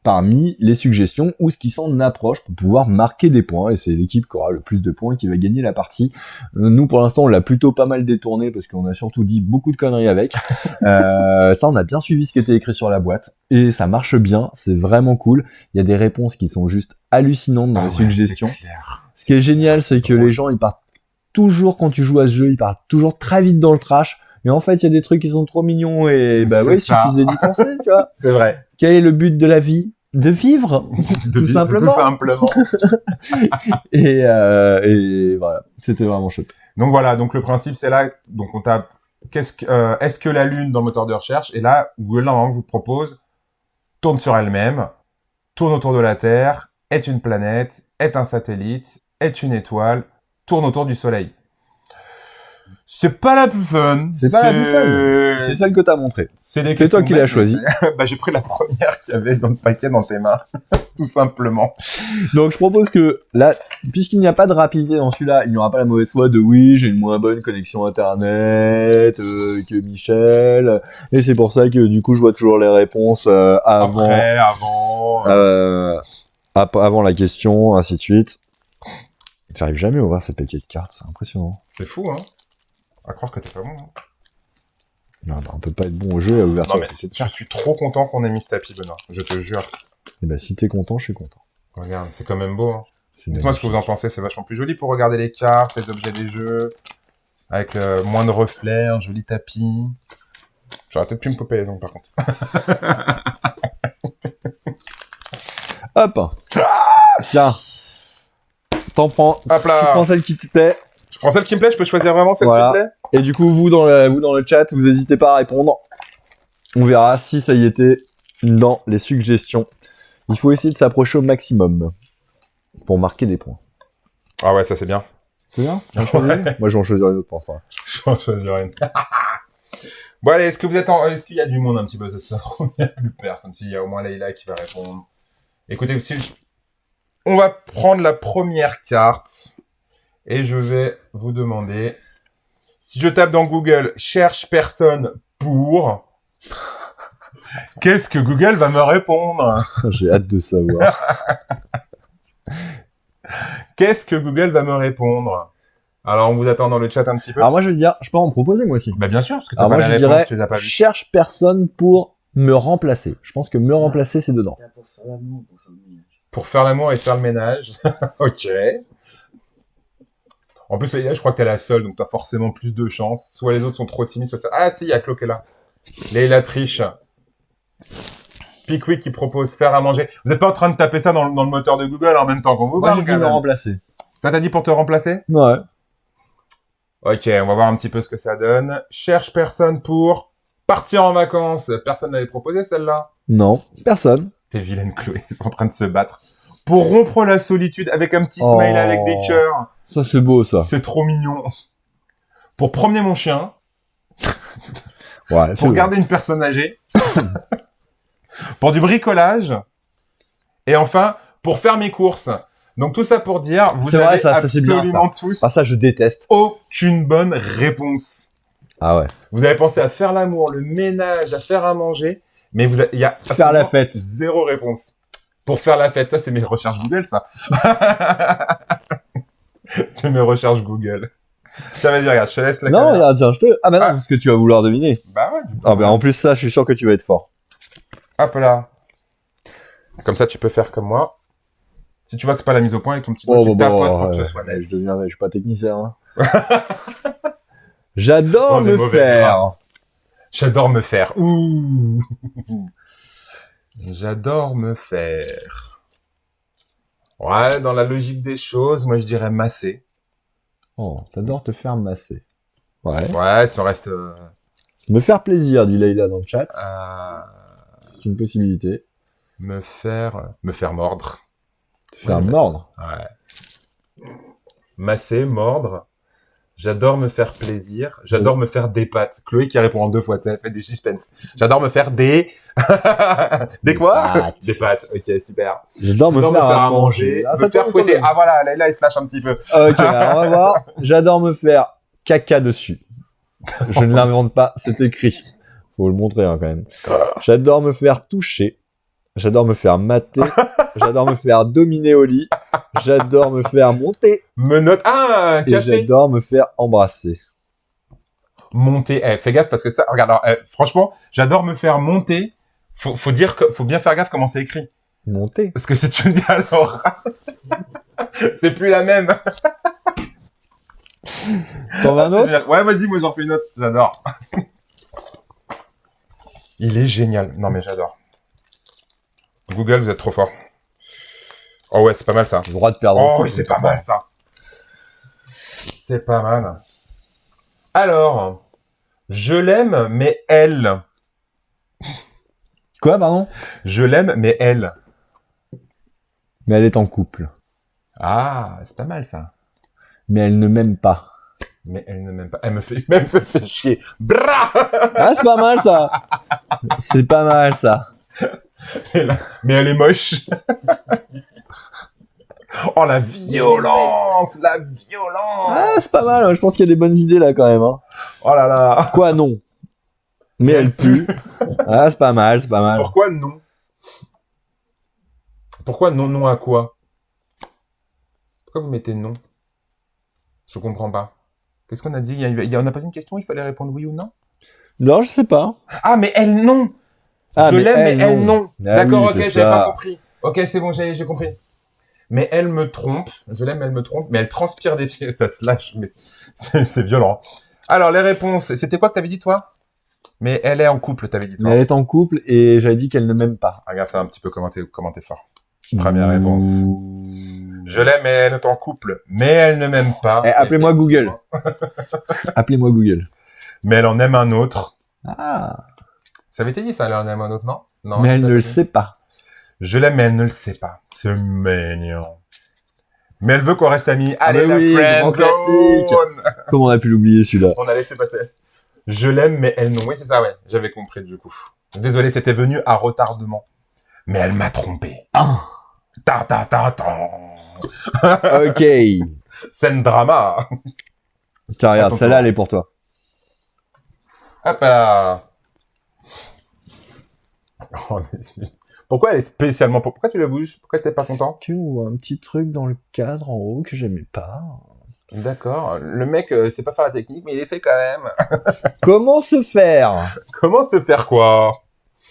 parmi les suggestions ou ce qui s'en approche pour pouvoir marquer des points, et c'est l'équipe qui aura le plus de points qui va gagner la partie. Nous pour l'instant on l'a plutôt pas mal détourné parce qu'on a surtout dit beaucoup de conneries avec. Ça on a bien suivi ce qui était écrit sur la boîte et ça marche bien, c'est vraiment cool. Il y a des réponses qui sont juste hallucinantes dans les suggestions. Ce qui est génial c'est que les gens ils partent toujours, quand tu joues à ce jeu, ils partent toujours très vite dans le trash. Et en fait, il y a des trucs qui sont trop mignons et bah ouais, il suffisait d'y penser, tu vois. C'est vrai. Quel est le but de la vie? De vivre, tout simplement. Tout simplement. Et voilà, c'était vraiment chouette. Donc voilà, donc le principe c'est là, donc on tape est-ce que la Lune dans le moteur de recherche, et là Google normalement vous propose tourne sur elle-même, tourne autour de la Terre, est une planète, est un satellite, est une étoile, tourne autour du Soleil. C'est pas la plus fun. C'est pas la plus fun. C'est celle que t'as montrée. C'est toi qui l'as choisi. Bah, j'ai pris la première qu'il y avait dans le paquet dans tes mains. Tout simplement. Donc, je propose que, là, puisqu'il n'y a pas de rapidité dans celui-là, il n'y aura pas la mauvaise foi de oui, j'ai une moins bonne connexion internet, que Michel. Et c'est pour ça que, du coup, je vois toujours les réponses, avant la question, ainsi de suite. J'arrive jamais à ouvrir ces paquets de cartes, c'est impressionnant. C'est fou, hein. À croire que t'es pas bon. Hein. Non, on peut pas être bon au jeu à ouvrir. Non, mais je suis trop content qu'on ait mis ce tapis, Benoît. Je te jure. Et bah, si t'es content, je suis content. Regarde, c'est quand même beau, hein. Dites-moi ce que vous en pensez, c'est vachement plus joli pour regarder les cartes, les objets des jeux, avec moins de reflets, un joli tapis. J'aurais peut-être pu me couper les ongles, par contre. Hop. Tiens. T'en prends. Hop là. Tu prends celle qui te plaît. Je prends celle qui me plaît, je peux choisir vraiment celle qui me plaît. Et du coup, vous dans le chat, vous n'hésitez pas à répondre. On verra si ça y était dans les suggestions. Il faut essayer de s'approcher au maximum pour marquer des points. Ah ouais, ça c'est bien. C'est bien. Moi, j'en choisirai une autre pour l'instant. J'en choisirai une. Bon allez, est-ce qu'il y a du monde un petit peu cette soirée? Il n'y a plus personne. Il y a au moins Leïla qui va répondre. Écoutez, on va prendre la première carte. Et je vais vous demander, si je tape dans Google, cherche personne pour, qu'est-ce que Google va me répondre? J'ai hâte de savoir. Qu'est-ce que Google va me répondre? Alors, on vous attend dans le chat un petit peu. Alors moi, je vais dire, je peux en proposer moi aussi. Bah bien sûr, parce que t'as pas la réponse, tu les as pas vues. Cherche personne pour me remplacer. Je pense que me remplacer, c'est dedans. Pour faire l'amour, pour faire le ménage. Pour faire l'amour et faire le ménage. Ok. En plus, je crois que t'es la seule, donc t'as forcément plus de chance. Soit les autres sont trop timides, soit ça... Ah si, il y a Clo qui est là. Leïla triche. Pickwick qui propose faire à manger. Vous êtes pas en train de taper ça dans le moteur de Google en même temps qu'on vous Moi, parle? j'ai dit me remplacer. Toi, t'as dit pour te remplacer? Ouais. Ok, on va voir un petit peu ce que ça donne. Cherche personne pour partir en vacances. Personne n'avait proposé celle-là? Non, personne. T'es vilaine, Chloé. Ils sont en train de se battre. Pour rompre la solitude avec un petit smile avec des cœurs. Ça, c'est beau, ça. C'est trop mignon. Pour promener mon chien. Ouais, pour garder une personne âgée. Pour du bricolage. Et enfin, pour faire mes courses. Donc tout ça pour dire, vous avez absolument tous ça, je déteste. Aucune bonne réponse. Ah ouais. Vous avez pensé à faire l'amour, le ménage, à faire à manger, mais il y a faire la fête. Zéro réponse. Pour faire la fête, ça c'est mes recherches Google, ça. C'est mes recherches Google. Ça va dire, regarde, je te laisse la caméra. Non, regarde, tiens, Ah bah non, parce que tu vas vouloir deviner. Bah ouais. Ah bah en plus ça, je suis sûr que tu vas être fort. Hop là. Comme ça, tu peux faire comme moi. Si tu vois que c'est pas la mise au point avec ton petit doigt, tu tapotes pour que ce soit net. Je suis pas technicien. Hein. J'adore me faire. J'adore me faire. Ouh. J'adore me faire. Ouais, dans la logique des choses, moi je dirais masser. Oh, t'adores te faire masser. Ouais. Ouais, si on reste... Me faire plaisir, dit Leïla dans le chat. C'est une possibilité. Me faire mordre. Te faire mordre. Ouais. Masser, mordre. J'adore me faire plaisir. J'adore me faire des pâtes. Chloé qui répond en 2 fois, ça fait des suspense. J'adore me faire des... des quoi? Des pâtes. Ok, super. J'adore me faire à manger. Me faire fouetter. Ah voilà, là il se lâche un petit peu. Ok, alors on va voir. J'adore me faire caca dessus. Je ne l'invente pas, c'est écrit. Faut le montrer hein, quand même. J'adore me faire toucher. J'adore me faire mater. J'adore me faire dominer au lit. J'adore me faire monter. Menottes. Ah, un Et café. j'adore me faire embrasser. Monter. Fais gaffe parce que ça, regarde, alors, franchement, j'adore me faire monter. Faut dire que, faut bien faire gaffe comment c'est écrit. Monter. Parce que si tu me dis alors, c'est plus la même. T'en veux un autre? Ouais, vas-y, moi j'en fais une autre. J'adore. Il est génial. Non, mais j'adore. Google, vous êtes trop fort. Oh ouais, c'est pas mal ça. Le droit de perdre. Oh, c'est pas mal ça. C'est pas mal. Alors, je l'aime, mais elle. Quoi, pardon? Je l'aime, mais elle. Mais elle est en couple. Ah, c'est pas mal ça. Mais elle ne m'aime pas. Mais elle ne m'aime pas. Elle me fait chier. Bra. Ah, c'est pas mal ça. C'est pas mal ça. Mais elle est moche. Oh, la violence. La violence. Ah, c'est pas mal. Je pense qu'il y a des bonnes idées là quand même. Hein. Oh là là. Quoi, non? Mais elle pue. Ah, c'est pas mal, c'est pas mal. Pourquoi non? Pourquoi non à quoi? Pourquoi vous mettez non? Je comprends pas. Qu'est-ce qu'on a dit? On a posé une question, il fallait répondre oui ou non? Non, je sais pas. Ah, mais elle non. Ah, Je l'aime, mais elle non. Ah, D'accord, oui, ok, c'est j'avais ça. pas compris. Ok, c'est bon, j'ai compris. Mais elle me trompe. Je l'aime, elle me trompe. Mais elle transpire des pieds. Ça se lâche. Mais c'est violent. Alors, les réponses. C'était quoi que t'avais dit, toi? Mais elle est en couple, t'avais dit, toi. Mais elle est en couple et j'avais dit qu'elle ne m'aime pas. Regarde ça un petit peu comment t'es fort. Première réponse. Je l'aime, mais elle est en couple. Mais elle ne m'aime pas. Appelez-moi Google. Appelez-moi Google. Mais elle en aime un autre. Ah. Ça avait été dit, ça, elle en aime un autre, non? Non. Mais elle ne le sait pas. Je l'aime, mais elle ne le sait pas. C'est mignon. Mais elle veut qu'on reste amis. Allez, bah oui, la grand friend zone. Comment on a pu l'oublier celui-là? On a laissé passer. Je l'aime, mais elle non. Oui, c'est ça, ouais. J'avais compris, du coup. Désolé, c'était venu à retardement. Mais elle m'a trompé. Ah. Ta. Ok. Scène drama. Tiens, regarde, Attends, celle-là, elle est pour toi. Hop là. Oh, mais pourquoi elle est spécialement... Pourquoi tu la bouges? Pourquoi t'es pas content? Tu vois un petit truc dans le cadre en haut que j'aimais pas. D'accord. Le mec sait pas faire la technique, mais il essaie quand même. Comment se faire? Comment se faire quoi?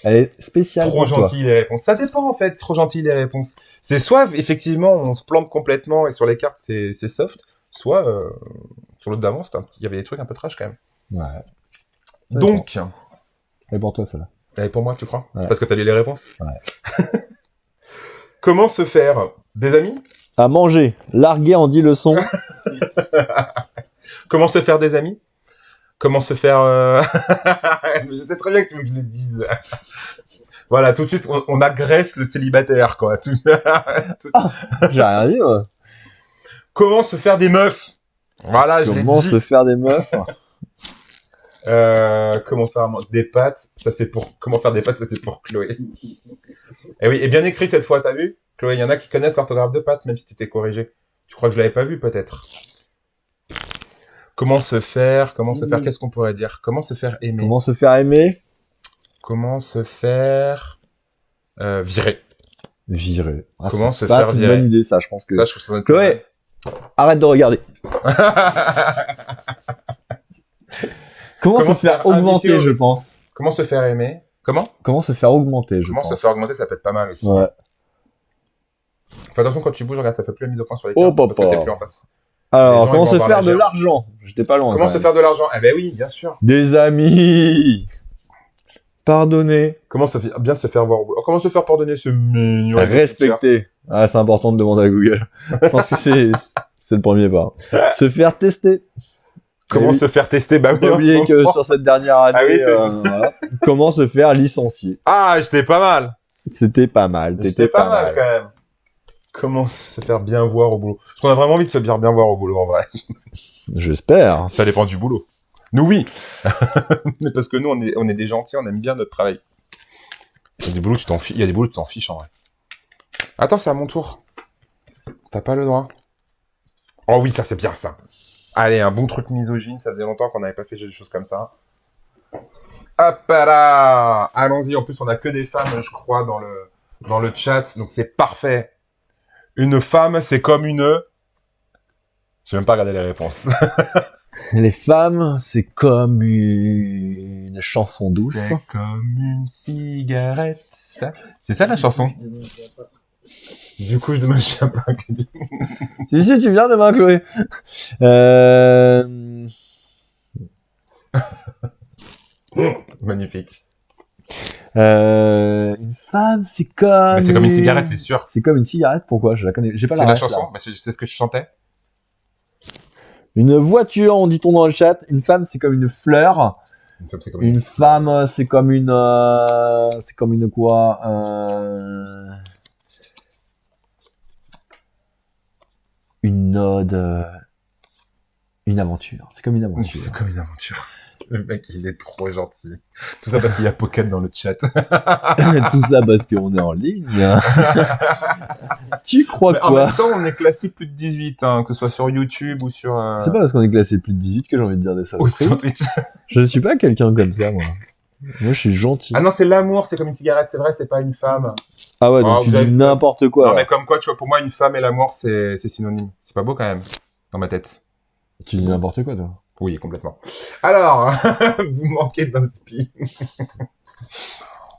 Elle est spéciale Trop pour toi. gentil les réponses. Ça dépend en fait, trop gentil les réponses. C'est soit effectivement on se plante complètement et sur les cartes c'est soft, soit sur l'autre d'avant il y avait des trucs un peu trash quand même. Ouais. Donc, Elle est pour toi, celle-là. elle est pour moi tu crois? Ouais. Parce que t'as lu les réponses? Ouais. Comment se faire des amis? À manger, larguer en 10 leçons. Comment se faire des amis? Comment se faire... Je sais très bien que tu veux que je le dise. Voilà, tout de suite, on agresse le célibataire, quoi. J'ai rien dit, moi. Comment se faire des meufs? Voilà, je l'ai dit. Comment se faire des meufs? Comment faire des pâtes? Ça, c'est pour... Comment faire des pâtes? Ça, c'est pour Chloé. Et oui, et bien écrit cette fois, t'as vu? Chloé, il y en a qui connaissent l'orthographe de pâtes, même si tu t'es corrigé. Tu crois que je l'avais pas vu, peut-être? Comment se faire, qu'est-ce qu'on pourrait dire? Comment se faire aimer? Comment se faire aimer? Comment se faire virer? Virer. Ah, Comment se pas, faire c'est une virer? bonne idée, ça, je pense que... Ça, je trouve ça doit être Chloé, arrête de regarder. Comment se faire augmenter, je pense. Comment se faire aimer? Comment se faire augmenter, je Comment pense. se faire augmenter, ça peut être pas mal aussi. Ouais. Fais attention quand tu bouges, regarde, ça fait plus la mise au point sur les Oh, cartes parce que papa. t'es plus en face. Alors, gens, comment ils vont se avoir faire la de gerbe. l'argent? J'étais pas loin. Comment quand se même. faire de l'argent? Eh ben oui, bien sûr. Des amis. Pardonner. Comment bien se faire voir au boulot? Oh, comment se faire pardonner ce mignon? Respecter. Ah, c'est important de demander à Google. Je pense que c'est le premier pas. Se faire tester. Comment se faire tester? Bah oui. Pas oublier que sur cette dernière année, Ah oui, c'est voilà. Comment se faire licencier. Ah, j'étais pas mal. C'était pas mal. J'étais pas mal quand même. Comment se faire bien voir au boulot? Parce qu'on a vraiment envie de se faire bien voir au boulot, en vrai. J'espère. Ça dépend du boulot. Nous, oui. Mais parce que nous, on est des gentils, on aime bien notre travail. Il y a des boulots, tu t'en fiches, en vrai. Attends, c'est à mon tour. T'as pas le droit. Oh oui, ça, c'est bien, ça. Allez, un bon truc misogyne, ça faisait longtemps qu'on n'avait pas fait des choses comme ça. Hop là! Allons-y, en plus, on a que des femmes, je crois, dans le chat, donc c'est parfait. Une femme, c'est comme une... J'ai même pas regardé les réponses. Les femmes, c'est comme une chanson douce. C'est comme une cigarette. C'est ça la chanson. Du coup, je demande, je sais pas. Si, tu viens demain, Chloé. Magnifique. Une femme, c'est comme... Mais c'est comme une cigarette, c'est sûr. C'est comme une cigarette, pourquoi? Je la connais. J'ai pas C'est la la ref, chanson, là. bah, c'est ce que je chantais. Une voiture, on dit-on dans le chat. Une femme, c'est comme une fleur. Une femme, c'est comme Une femme, c'est comme une... c'est comme une quoi? Une ode... Une aventure. C'est comme une aventure. C'est comme une aventure. Le mec, il est trop gentil. Tout ça parce qu'il y a Pocket dans le chat. Tout ça parce qu'on est en ligne. Tu crois Mais en quoi? même temps, on est classé plus de 18, hein, que ce soit sur YouTube ou sur... C'est pas parce qu'on est classé plus de 18 que j'ai envie de dire des ou saloperies. sur Twitch. Je suis pas quelqu'un comme ça, moi. Moi, je suis gentil. Ah non, c'est l'amour, c'est comme une cigarette, c'est vrai, c'est pas une femme. Ah ouais, donc Oh, tu vous dis avez- n'importe quoi. Non, alors. mais comme quoi, tu vois, pour moi, une femme et l'amour, c'est synonyme. C'est pas beau quand même, dans ma tête. Tu dis n'importe quoi, toi. Oui, complètement. Alors, vous manquez d'inspi.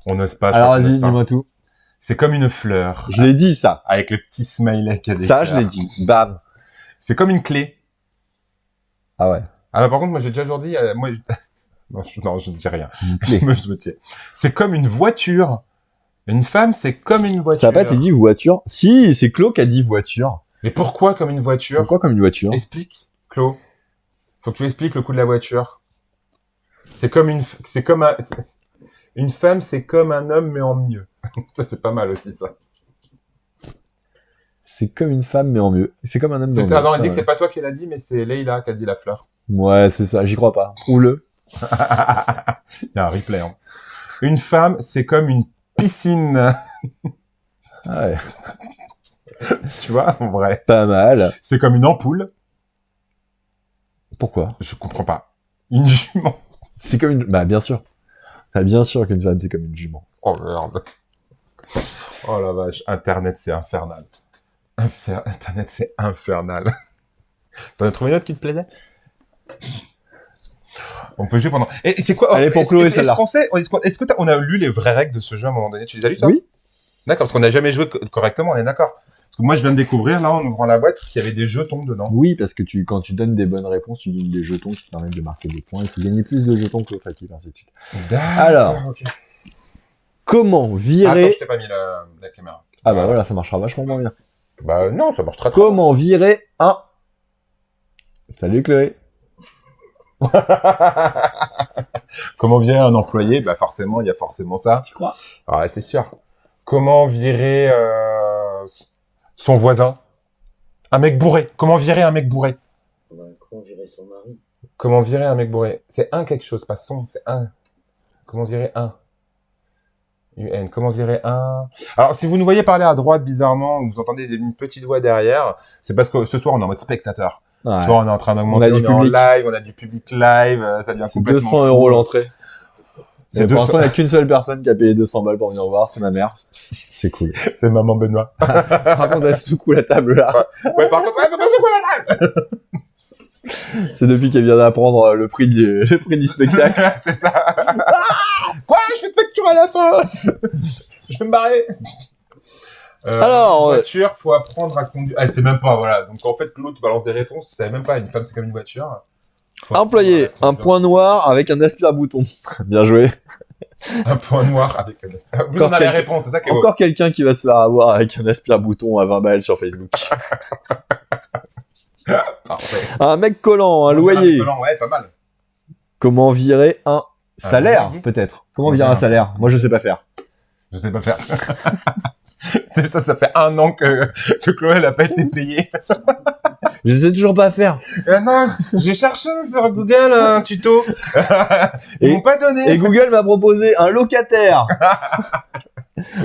On n'ose pas. je Alors crois qu'on vas-y, n'ose pas. dis-moi tout. C'est comme une fleur, Je l'ai dit, ça. avec le petit smiley qu'il y a des Ça, je fleurs. l'ai dit. Bam. C'est comme une clé. Ah ouais. Ah bah, par contre, moi, j'ai déjà dit, moi, non, je ne dis rien. Une clé. Je me tiens. C'est comme une voiture. Une femme, c'est comme une voiture. Ça a pas été dit voiture. Si, c'est Claude qui a dit voiture. Mais pourquoi comme une voiture? Pourquoi comme une voiture? Explique, Claude. Faut que tu expliques le coup de la voiture. C'est comme une femme, c'est comme un homme, mais en mieux. Ça, c'est pas mal aussi, ça. C'est comme une femme, mais en mieux. C'est comme un homme dans le Non, mieux, elle dit que c'est c'est pas toi qui l'a dit, mais c'est Leïla qui a dit la fleur. pas vrai. Ouais, c'est ça, j'y crois pas. Prouve-le. Il y a un replay, hein. Une femme, c'est comme une piscine. Ah ouais. Tu vois, en vrai. Pas mal. C'est comme une ampoule. Pourquoi? Je comprends pas. Une jument. C'est comme une... Bah, bien sûr. Bah, bien sûr qu'une femme, c'est comme une jument. Oh merde. Oh la vache. Internet, c'est infernal. Internet, c'est infernal. T'en as trouvé une autre qui te plaisait? On peut jouer pendant... Et c'est quoi? Allez, pour Chloé, celle-là. Est-ce que on a lu les vraies règles de ce jeu à un moment donné? Tu les as lues, toi? Oui. D'accord, parce qu'on n'a jamais joué correctement, on est d'accord. Parce que moi, je viens de découvrir, là, en ouvrant la boîte, qu'il y avait des jetons dedans. Oui, parce que quand tu donnes des bonnes réponses, tu gagnes des jetons qui te permettent de marquer des points. Il faut gagner plus de jetons que l'autre équipe, ainsi de suite. D'accord, Alors, ok. comment Attends, virer... je t'ai pas mis la caméra. Ah bah voilà, ça marchera vachement moins bien. Bah non, ça marche très bien. Comment virer un... Salut Chloé. Comment virer un employé? Bah forcément, il y a forcément ça. Tu crois? Ouais, c'est sûr. Comment virer son voisin? Un mec bourré. Comment virer un mec bourré? Comment virer son mari? Comment virer un mec bourré? C'est un quelque chose, pas son, c'est un. Comment virer un? UN. Comment virer un? Alors, si vous nous voyez parler à droite bizarrement, ou vous entendez une petite voix derrière, c'est parce que ce soir, on est en mode spectateur. Ouais. Ce soir, on est en train d'augmenter, On a du est en public. live, on a du public live, ça devient C'est complètement 200 fou. € l'entrée. C'est Pour 200. l'instant, il n'y a qu'une seule personne qui a payé 200 balles pour venir voir, c'est ma mère. C'est cool. C'est maman Benoît. Par contre, elle secoue la table là. Ouais, par contre, ouais, faut pas secouer la table. C'est depuis qu'elle vient d'apprendre le prix du spectacle. C'est ça. Quoi? Je fais de facture à la fin. Je vais me barrer. Alors, voiture, faut apprendre à conduire. Ah, c'est même pas, voilà. Donc, en fait, Claude balance des réponses. Tu savais même pas, une femme, c'est comme une voiture. Faut employé, apprendre à un conduire. point noir avec un aspire-bouton. Bien joué. Un point noir avec un... Vous Encore en avez la quelqu'un- réponse, c'est ça qui est beau. Encore quelqu'un qui va se faire avoir avec un aspire-bouton à 20 balles sur Facebook. Parfait. Un mec collant, un loyer. Ouais, pas mal. Comment virer un salaire, loyer. peut-être? Comment virer un salaire? Moi, je sais pas faire. Je sais pas faire. C'est ça fait 1 an que Chloé n'a pas été payée. Je sais toujours pas faire. Non, j'ai cherché sur Google un tuto. Ils Et- m'ont pas donné. Et Google m'a proposé un locataire.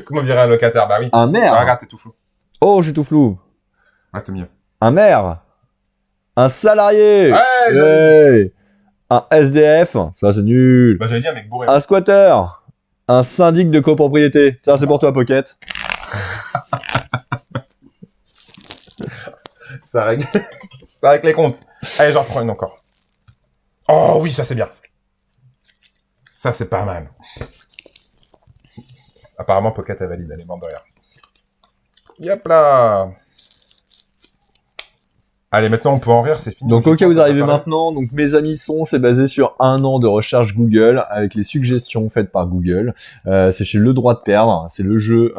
Comment virer un locataire? Bah oui. Un maire. Ah, regarde, t'es tout flou. Oh, je suis tout flou. Ah, c'est mieux. Un maire. Un salarié. Ouais, Hey. Un SDF. Ça, c'est nul. Bah, j'avais dit un mec bourré. Un squatter. Un syndic de copropriété. Ça, c'est pour toi, Pocket. Ça règle... ça règle les comptes. Allez, j'en reprends une encore. Oh oui, ça c'est bien. Ça c'est pas mal. Apparemment, Pocket a validé, elle est morte de rire. Yop là. Allez, maintenant on peut en rire, c'est fini. Donc, au cas où vous arrivez maintenant, donc mes amis c'est basé sur 1 an de recherche Google avec les suggestions faites par Google. C'est chez Le Droit de Perdre. C'est le jeu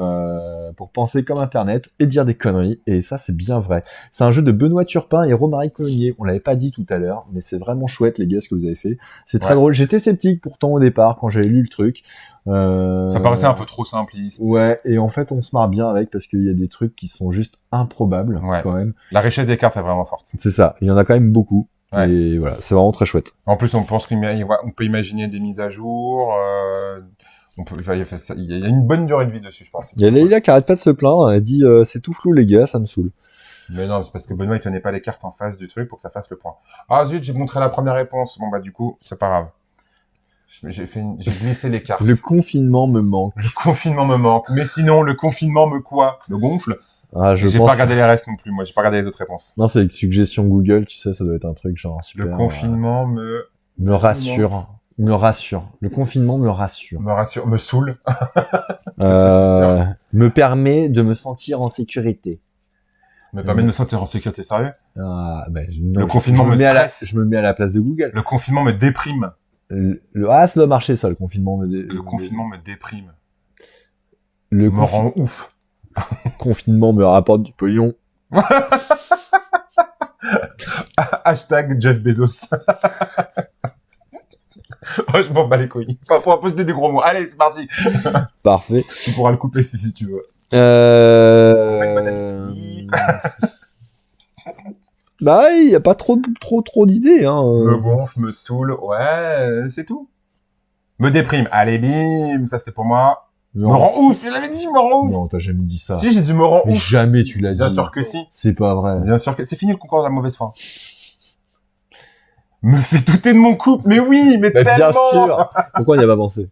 pour penser comme Internet et dire des conneries. Et ça, c'est bien vrai. C'est un jeu de Benoît Turpin et Romaric Colognier. On l'avait pas dit tout à l'heure, mais c'est vraiment chouette, les gars, ce que vous avez fait. C'est très drôle. J'étais sceptique pourtant au départ quand j'avais lu le truc. Ça paraissait un peu trop simpliste. Ouais, et en fait, on se marre bien avec parce qu'il y a des trucs qui sont juste improbables quand même. La richesse des cartes est vraiment forte. C'est ça. Il y en a quand même beaucoup. Ouais. Et voilà, c'est vraiment très chouette. En plus, on pense qu'on peut imaginer des mises à jour. Il y a une bonne durée de vie dessus, je pense. Il y a Leïla qui arrête pas de se plaindre. Elle dit c'est tout flou les gars, ça me saule. Mais non, c'est parce que Benoît il tenait pas les cartes en face du truc pour que ça fasse le point. Ah zut, j'ai montré la première réponse. Bon bah du coup, c'est pas grave. J'ai glissé les cartes. Le confinement me manque. Le confinement me manque. Mais sinon, le confinement me quoi? Me gonfle? Ah, j'ai pas regardé les restes non plus, moi. J'ai pas regardé les autres réponses. Non, c'est avec suggestion Google, tu sais, ça doit être un truc genre super. Le confinement me rassure. Me rassure. Le confinement me rassure. Me rassure. Me saoule. Me permet de me sentir en sécurité. Me permet de me sentir en sécurité, sérieux? Non, le confinement me stresse. Je me mets à la place de Google. Le confinement me déprime. Ça doit marcher ça, le confinement Le confinement me déprime. Me rend ouf. Confinement me rapporte du pognon. Hashtag Jeff Bezos. Oh, je m'en bats les couilles. Enfin, pour poster des gros mots. Allez, c'est parti. Parfait. Tu pourras le couper si tu veux. Bah, il y a pas trop d'idées, hein. Me gonfle, me saoule. Ouais, c'est tout. Me déprime. Allez, bim. Ça, c'était pour moi. Me rend ouf. Je l'avais dit, me rend ouf. Non, t'as jamais dit ça. Si, j'ai dit me rend ouf. Jamais tu l'as dit. Bien sûr que si. C'est pas vrai. Bien sûr que c'est fini le concours de la mauvaise foi. Me fait douter de mon couple. Mais oui, mais tellement. Bien sûr. Pourquoi on n'y a pas pensé?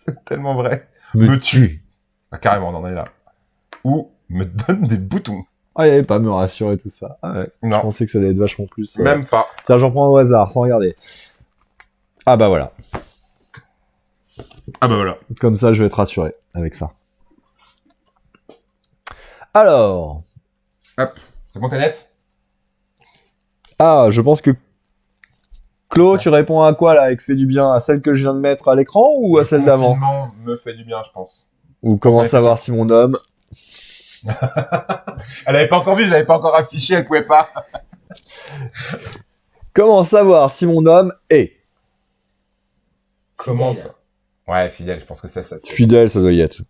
C'est tellement vrai. Me tue. Ah, carrément, on en est là. Ou me donne des boutons. Ah, il n'y avait pas me rassurer tout ça. Ah ouais. Non. Je pensais que ça allait être vachement plus. Même pas. Tiens, j'en prends au hasard, sans regarder. Ah bah voilà. Ah bah voilà. Comme ça, je vais être rassuré avec ça. Alors. Hop. C'est bon, t'es net? Ah, je pense que... Claude, tu réponds à quoi là, avec fait du bien? À celle que je viens de mettre à l'écran ou à celle d'avant? Le confinement me fait du bien, je pense. Ou comment savoir si mon homme... Elle avait pas encore vu, je l'avais pas encore affiché, elle pouvait pas. Comment savoir si mon homme est... Comment ça? Ouais, fidèle, je pense que ça. Fidèle, ça doit y être.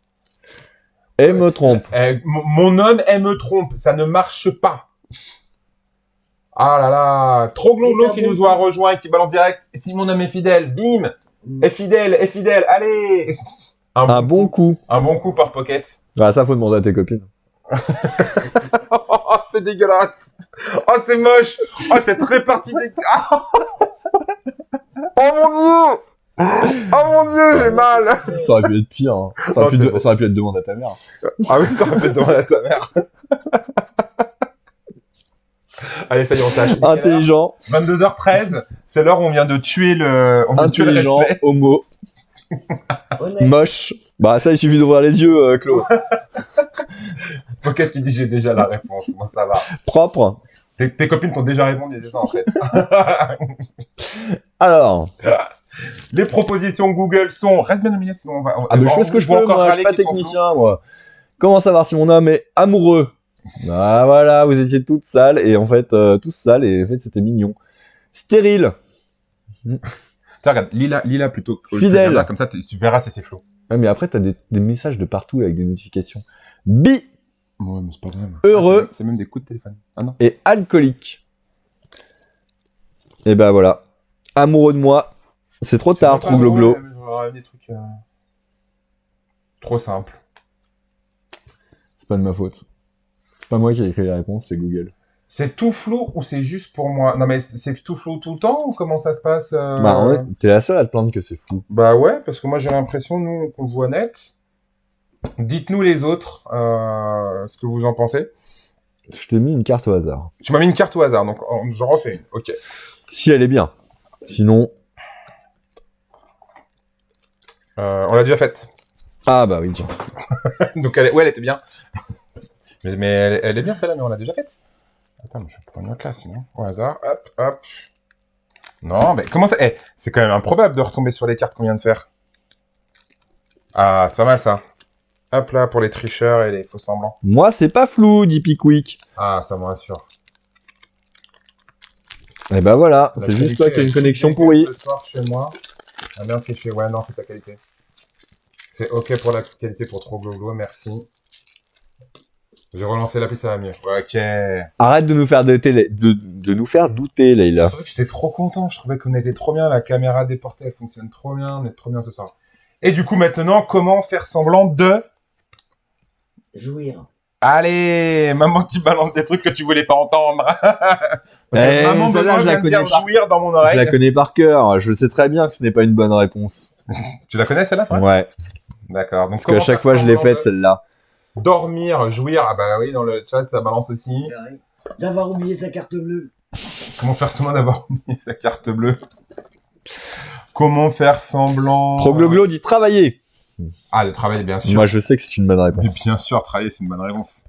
Et me trompe. Mon homme, elle me trompe. Ça ne marche pas. Ah là là. Trop glolo qui nous a rejoint et qui balance direct. Si mon homme est fidèle, bim. Est fidèle. Allez. Un bon coup. Un bon coup par Pocket. Ah, ça, faut demander à tes copines. Oh, c'est dégueulasse. Oh, c'est moche. Oh, cette répartie des... Oh mon dieu. Oh mon dieu, j'ai mal. Ça aurait pu être pire. Hein. Ça aurait pu être demande à ta mère. Ah oui, ça aurait pu être demande à ta mère. Allez, ça y est, on tâche. Intelligent. 22h13, c'est l'heure où on vient de tuer le... Intelligent, homo. Moche. Bah ça, il suffit d'ouvrir les yeux, Claude. Pocket qui dit j'ai déjà la réponse. Moi, ça va. Propre. Tes copines t'ont déjà répondu, c'est ça, en fait. Alors... Les propositions Google sont... Reste bien nominés, sinon on va... mais je fais ce que je peux, moi, je suis pas technicien, moi. Comment savoir si mon homme est amoureux? Ah voilà, vous étiez toutes sales, et en fait, tous sales, et en fait, c'était mignon. Stérile. Tiens, regarde, Lila plutôt. Fidèle. Là, comme ça, tu verras si c'est flou. Ouais, mais après, t'as des messages de partout avec des notifications. Bi. Ouais, mais c'est pas grave. Heureux. C'est même des coups de téléphone. Ah non. Et alcoolique. Et ben voilà. Amoureux de moi. C'est trop tard, trop gloglo. Des trucs trop simples. C'est pas de ma faute. C'est pas moi qui ai écrit les réponses, c'est Google. C'est tout flou ou c'est juste pour moi? Non mais c'est tout flou tout le temps ou comment ça se passe Bah en vrai, t'es la seule à te plaindre que c'est flou. Bah ouais, parce que moi j'ai l'impression, nous, qu'on voit net. Dites-nous les autres ce que vous en pensez. Je t'ai mis une carte au hasard. Tu m'as mis une carte au hasard, donc j'en refais une. Ok. Si elle est bien. Sinon... On l'a déjà faite. Ah bah oui, tiens. Donc elle était bien. mais elle est bien celle-là, mais on l'a déjà faite. Attends, mais je vais prendre une autre là, sinon. Au hasard, hop, hop. Non, mais comment ça... c'est quand même improbable de retomber sur les cartes qu'on vient de faire. Ah, c'est pas mal ça. Hop là, pour les tricheurs et les faux semblants. Moi, c'est pas flou, dit Pickwick. Ah, ça me rassure. Et bah voilà, La c'est juste qualité, toi qui as une connexion ce pourrie. soir chez moi. Ah, bien triché. Ouais, non, c'est ta qualité. C'est ok pour la qualité pour trop glow, merci. J'ai relancé l'appli, ça va mieux. Ouais, ok. Arrête de nous faire douter, de nous faire douter, Leïla. C'est vrai que j'étais trop content. Je trouvais qu'on était trop bien. La caméra déportée, elle fonctionne trop bien. On est trop bien ce soir. Et du coup, maintenant, comment faire semblant de... Jouir. Allez, maman qui balance des trucs que tu voulais pas entendre. Maman celle-là, je la vient de connais dire jouir dans mon Je oreille. la connais par cœur. Je sais très bien que ce n'est pas une bonne réponse. Tu la connais celle-là, c'est vrai? Ouais. D'accord. Donc Parce qu'à chaque fois, je l'ai faite, celle-là. Dormir, jouir. Ah bah oui, dans le chat, ça balance aussi. D'avoir oublié sa carte bleue. Comment faire semblant d'avoir oublié sa carte bleue? Comment faire semblant... Progloglo dit travailler. Ah, le travail, bien sûr. Moi, je sais que c'est une bonne Mais réponse. bien sûr, travailler, c'est une bonne réponse.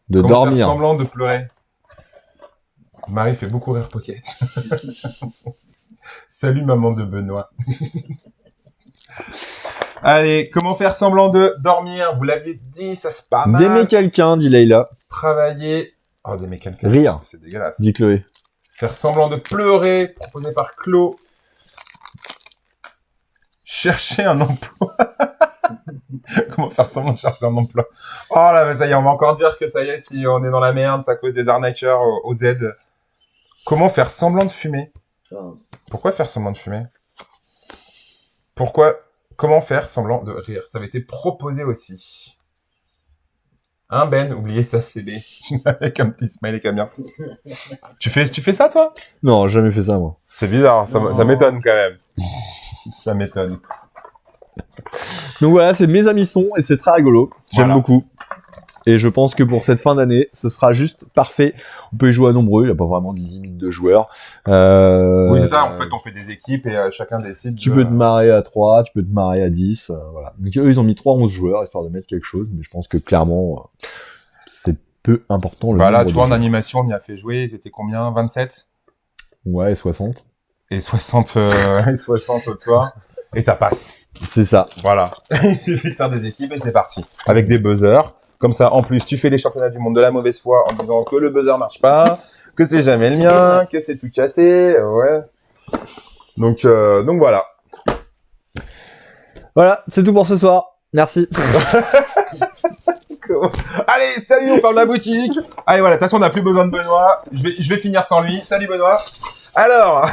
De Comment dormir. faire semblant de pleurer? Marie fait beaucoup rire Pocket. Salut maman de Benoît. Allez, comment faire semblant de dormir? Vous l'avez dit, ça se passe mal. D'aimer quelqu'un, dit Leïla. Travailler. Oh, d'aimer quelqu'un. Rire. C'est dégueulasse. Dit Chloé. Faire semblant de pleurer, proposé par Claude. Chercher un emploi. Comment faire semblant de chercher un emploi? Oh là, mais ça y est, on va encore dire que ça y est, si on est dans la merde, c'est à cause des arnaqueurs aux Z. Comment faire semblant de fumer? Ah, Pourquoi faire semblant de fumer? Comment faire semblant de rire? Ça avait été proposé aussi. Hein, Ben, oubliez ça, CB. Avec un petit smiley comme bien. Tu fais ça, toi? Non, j'ai jamais fait ça, moi. C'est bizarre, ça m'étonne quand même. Ça m'étonne. Donc voilà, c'est mes amis sons et c'est très rigolo. J'aime Voilà. beaucoup. Et je pense que pour cette fin d'année, ce sera juste parfait. On peut y jouer à nombreux, il n'y a pas vraiment 10 limites de joueurs. Oui, c'est ça, en fait, on fait des équipes et chacun décide Tu peux te marrer à 3, tu peux te marrer à 10, voilà. Donc eux, ils ont mis 3-11 joueurs, histoire de mettre quelque chose, mais je pense que clairement, c'est peu important le Voilà, nombre tu vois, en de joueurs. animation, on y a fait jouer, c'était combien? 27? Ouais, 60. Et 60, et 60 toi. Et ça passe. C'est ça. Voilà. Il suffit de faire des équipes et c'est parti. Avec des buzzers. Comme ça, en plus, tu fais les championnats du monde de la mauvaise foi en disant que le buzzer marche pas, que c'est jamais le mien, que c'est tout cassé, ouais. Donc voilà. Voilà, c'est tout pour ce soir. Merci. Allez, salut, on ferme la boutique. Allez, voilà, de toute façon, on n'a plus besoin de Benoît. Je vais finir sans lui. Salut, Benoît. Alors.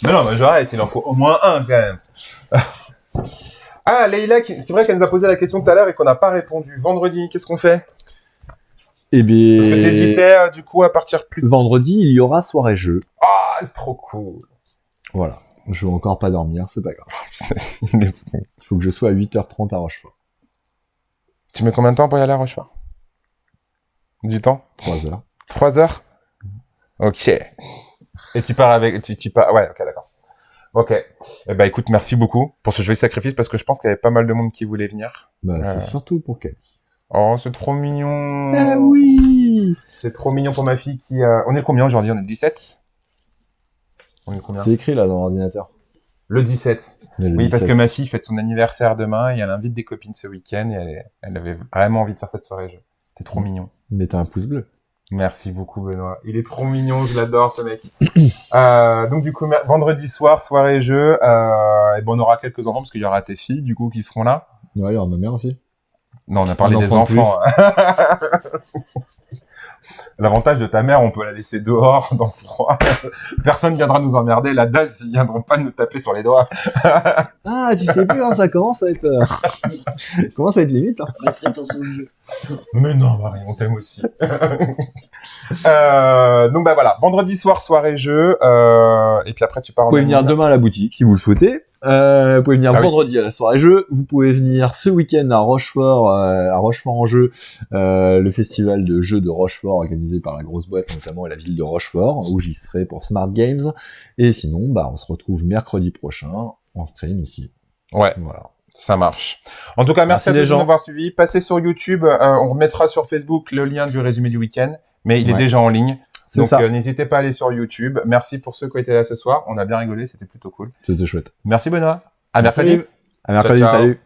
non, mais j'arrête, il en faut au moins un, quand même. Ah, Leïla, c'est vrai qu'elle nous a posé la question tout à l'heure et qu'on n'a pas répondu. Vendredi, qu'est-ce qu'on fait? Eh bien, Parce que t'hésitais, du coup, à partir plus... vendredi, il y aura soirée jeu. Ah, c'est trop cool. Voilà. Je vais encore pas dormir, c'est pas grave. Il est fou. Il faut que je sois à 8h30 à Rochefort. Tu mets combien de temps pour y aller à Rochefort? Du temps? 3 heures. 3 heures? Ok. Et tu pars avec... Tu pars... Ouais, ok, d'accord. Ok. Eh ben, écoute, merci beaucoup pour ce joli sacrifice parce que je pense qu'il y avait pas mal de monde qui voulait venir. Bah, c'est surtout pour Camille. Oh, c'est trop mignon. Ah oui! C'est trop mignon pour ma fille qui... On est combien aujourd'hui? On est 17? On est combien? C'est écrit là dans l'ordinateur. Le 17. Le Oui, parce 17. que ma fille fête son anniversaire demain et elle invite des copines ce week-end et elle avait vraiment envie de faire cette soirée jeu. C'est trop mignon. Mettez un pouce bleu. Merci beaucoup, Benoît. Il est trop mignon, je l'adore, ce mec. Donc, du coup, vendredi soir, soirée jeu, et bon, on aura quelques enfants parce qu'il y aura tes filles, du coup, qui seront là. Ouais, il y aura ma mère aussi. Non, on a parlé Un des enfant de enfants. L'avantage de ta mère, on peut la laisser dehors, dans le froid. Personne viendra nous emmerder. La DAS, ils viendront pas nous taper sur les doigts. Ah, tu sais plus, hein, ça commence à être, commence à être limite, hein. La traitance au jeu. Mais non, Marie, on t'aime aussi. Donc bah voilà, vendredi soir, soirée jeu. Et puis après, tu pars en Vous pouvez venir Namibie. demain à la boutique si vous le souhaitez. Vous pouvez venir Ah oui. vendredi à la soirée jeu. Vous pouvez venir ce week-end à Rochefort en jeu, le festival de jeux de Rochefort organisé par la grosse boîte, notamment à la ville de Rochefort, où j'y serai pour Smart Games. Et sinon, bah, on se retrouve mercredi prochain en stream ici. Ouais, Voilà. ça marche. En tout cas, merci à les tous de gens. nous avoir suivis. Passez sur YouTube. On remettra sur Facebook le lien du résumé du week-end. Mais il est Ouais. déjà en ligne. C'est Donc ça. n'hésitez pas à aller sur YouTube. Merci pour ceux qui ont été là ce soir. On a bien rigolé, c'était plutôt cool. C'était chouette. Merci Benoît. À mercredi. À mercredi, Ciao, ciao. salut.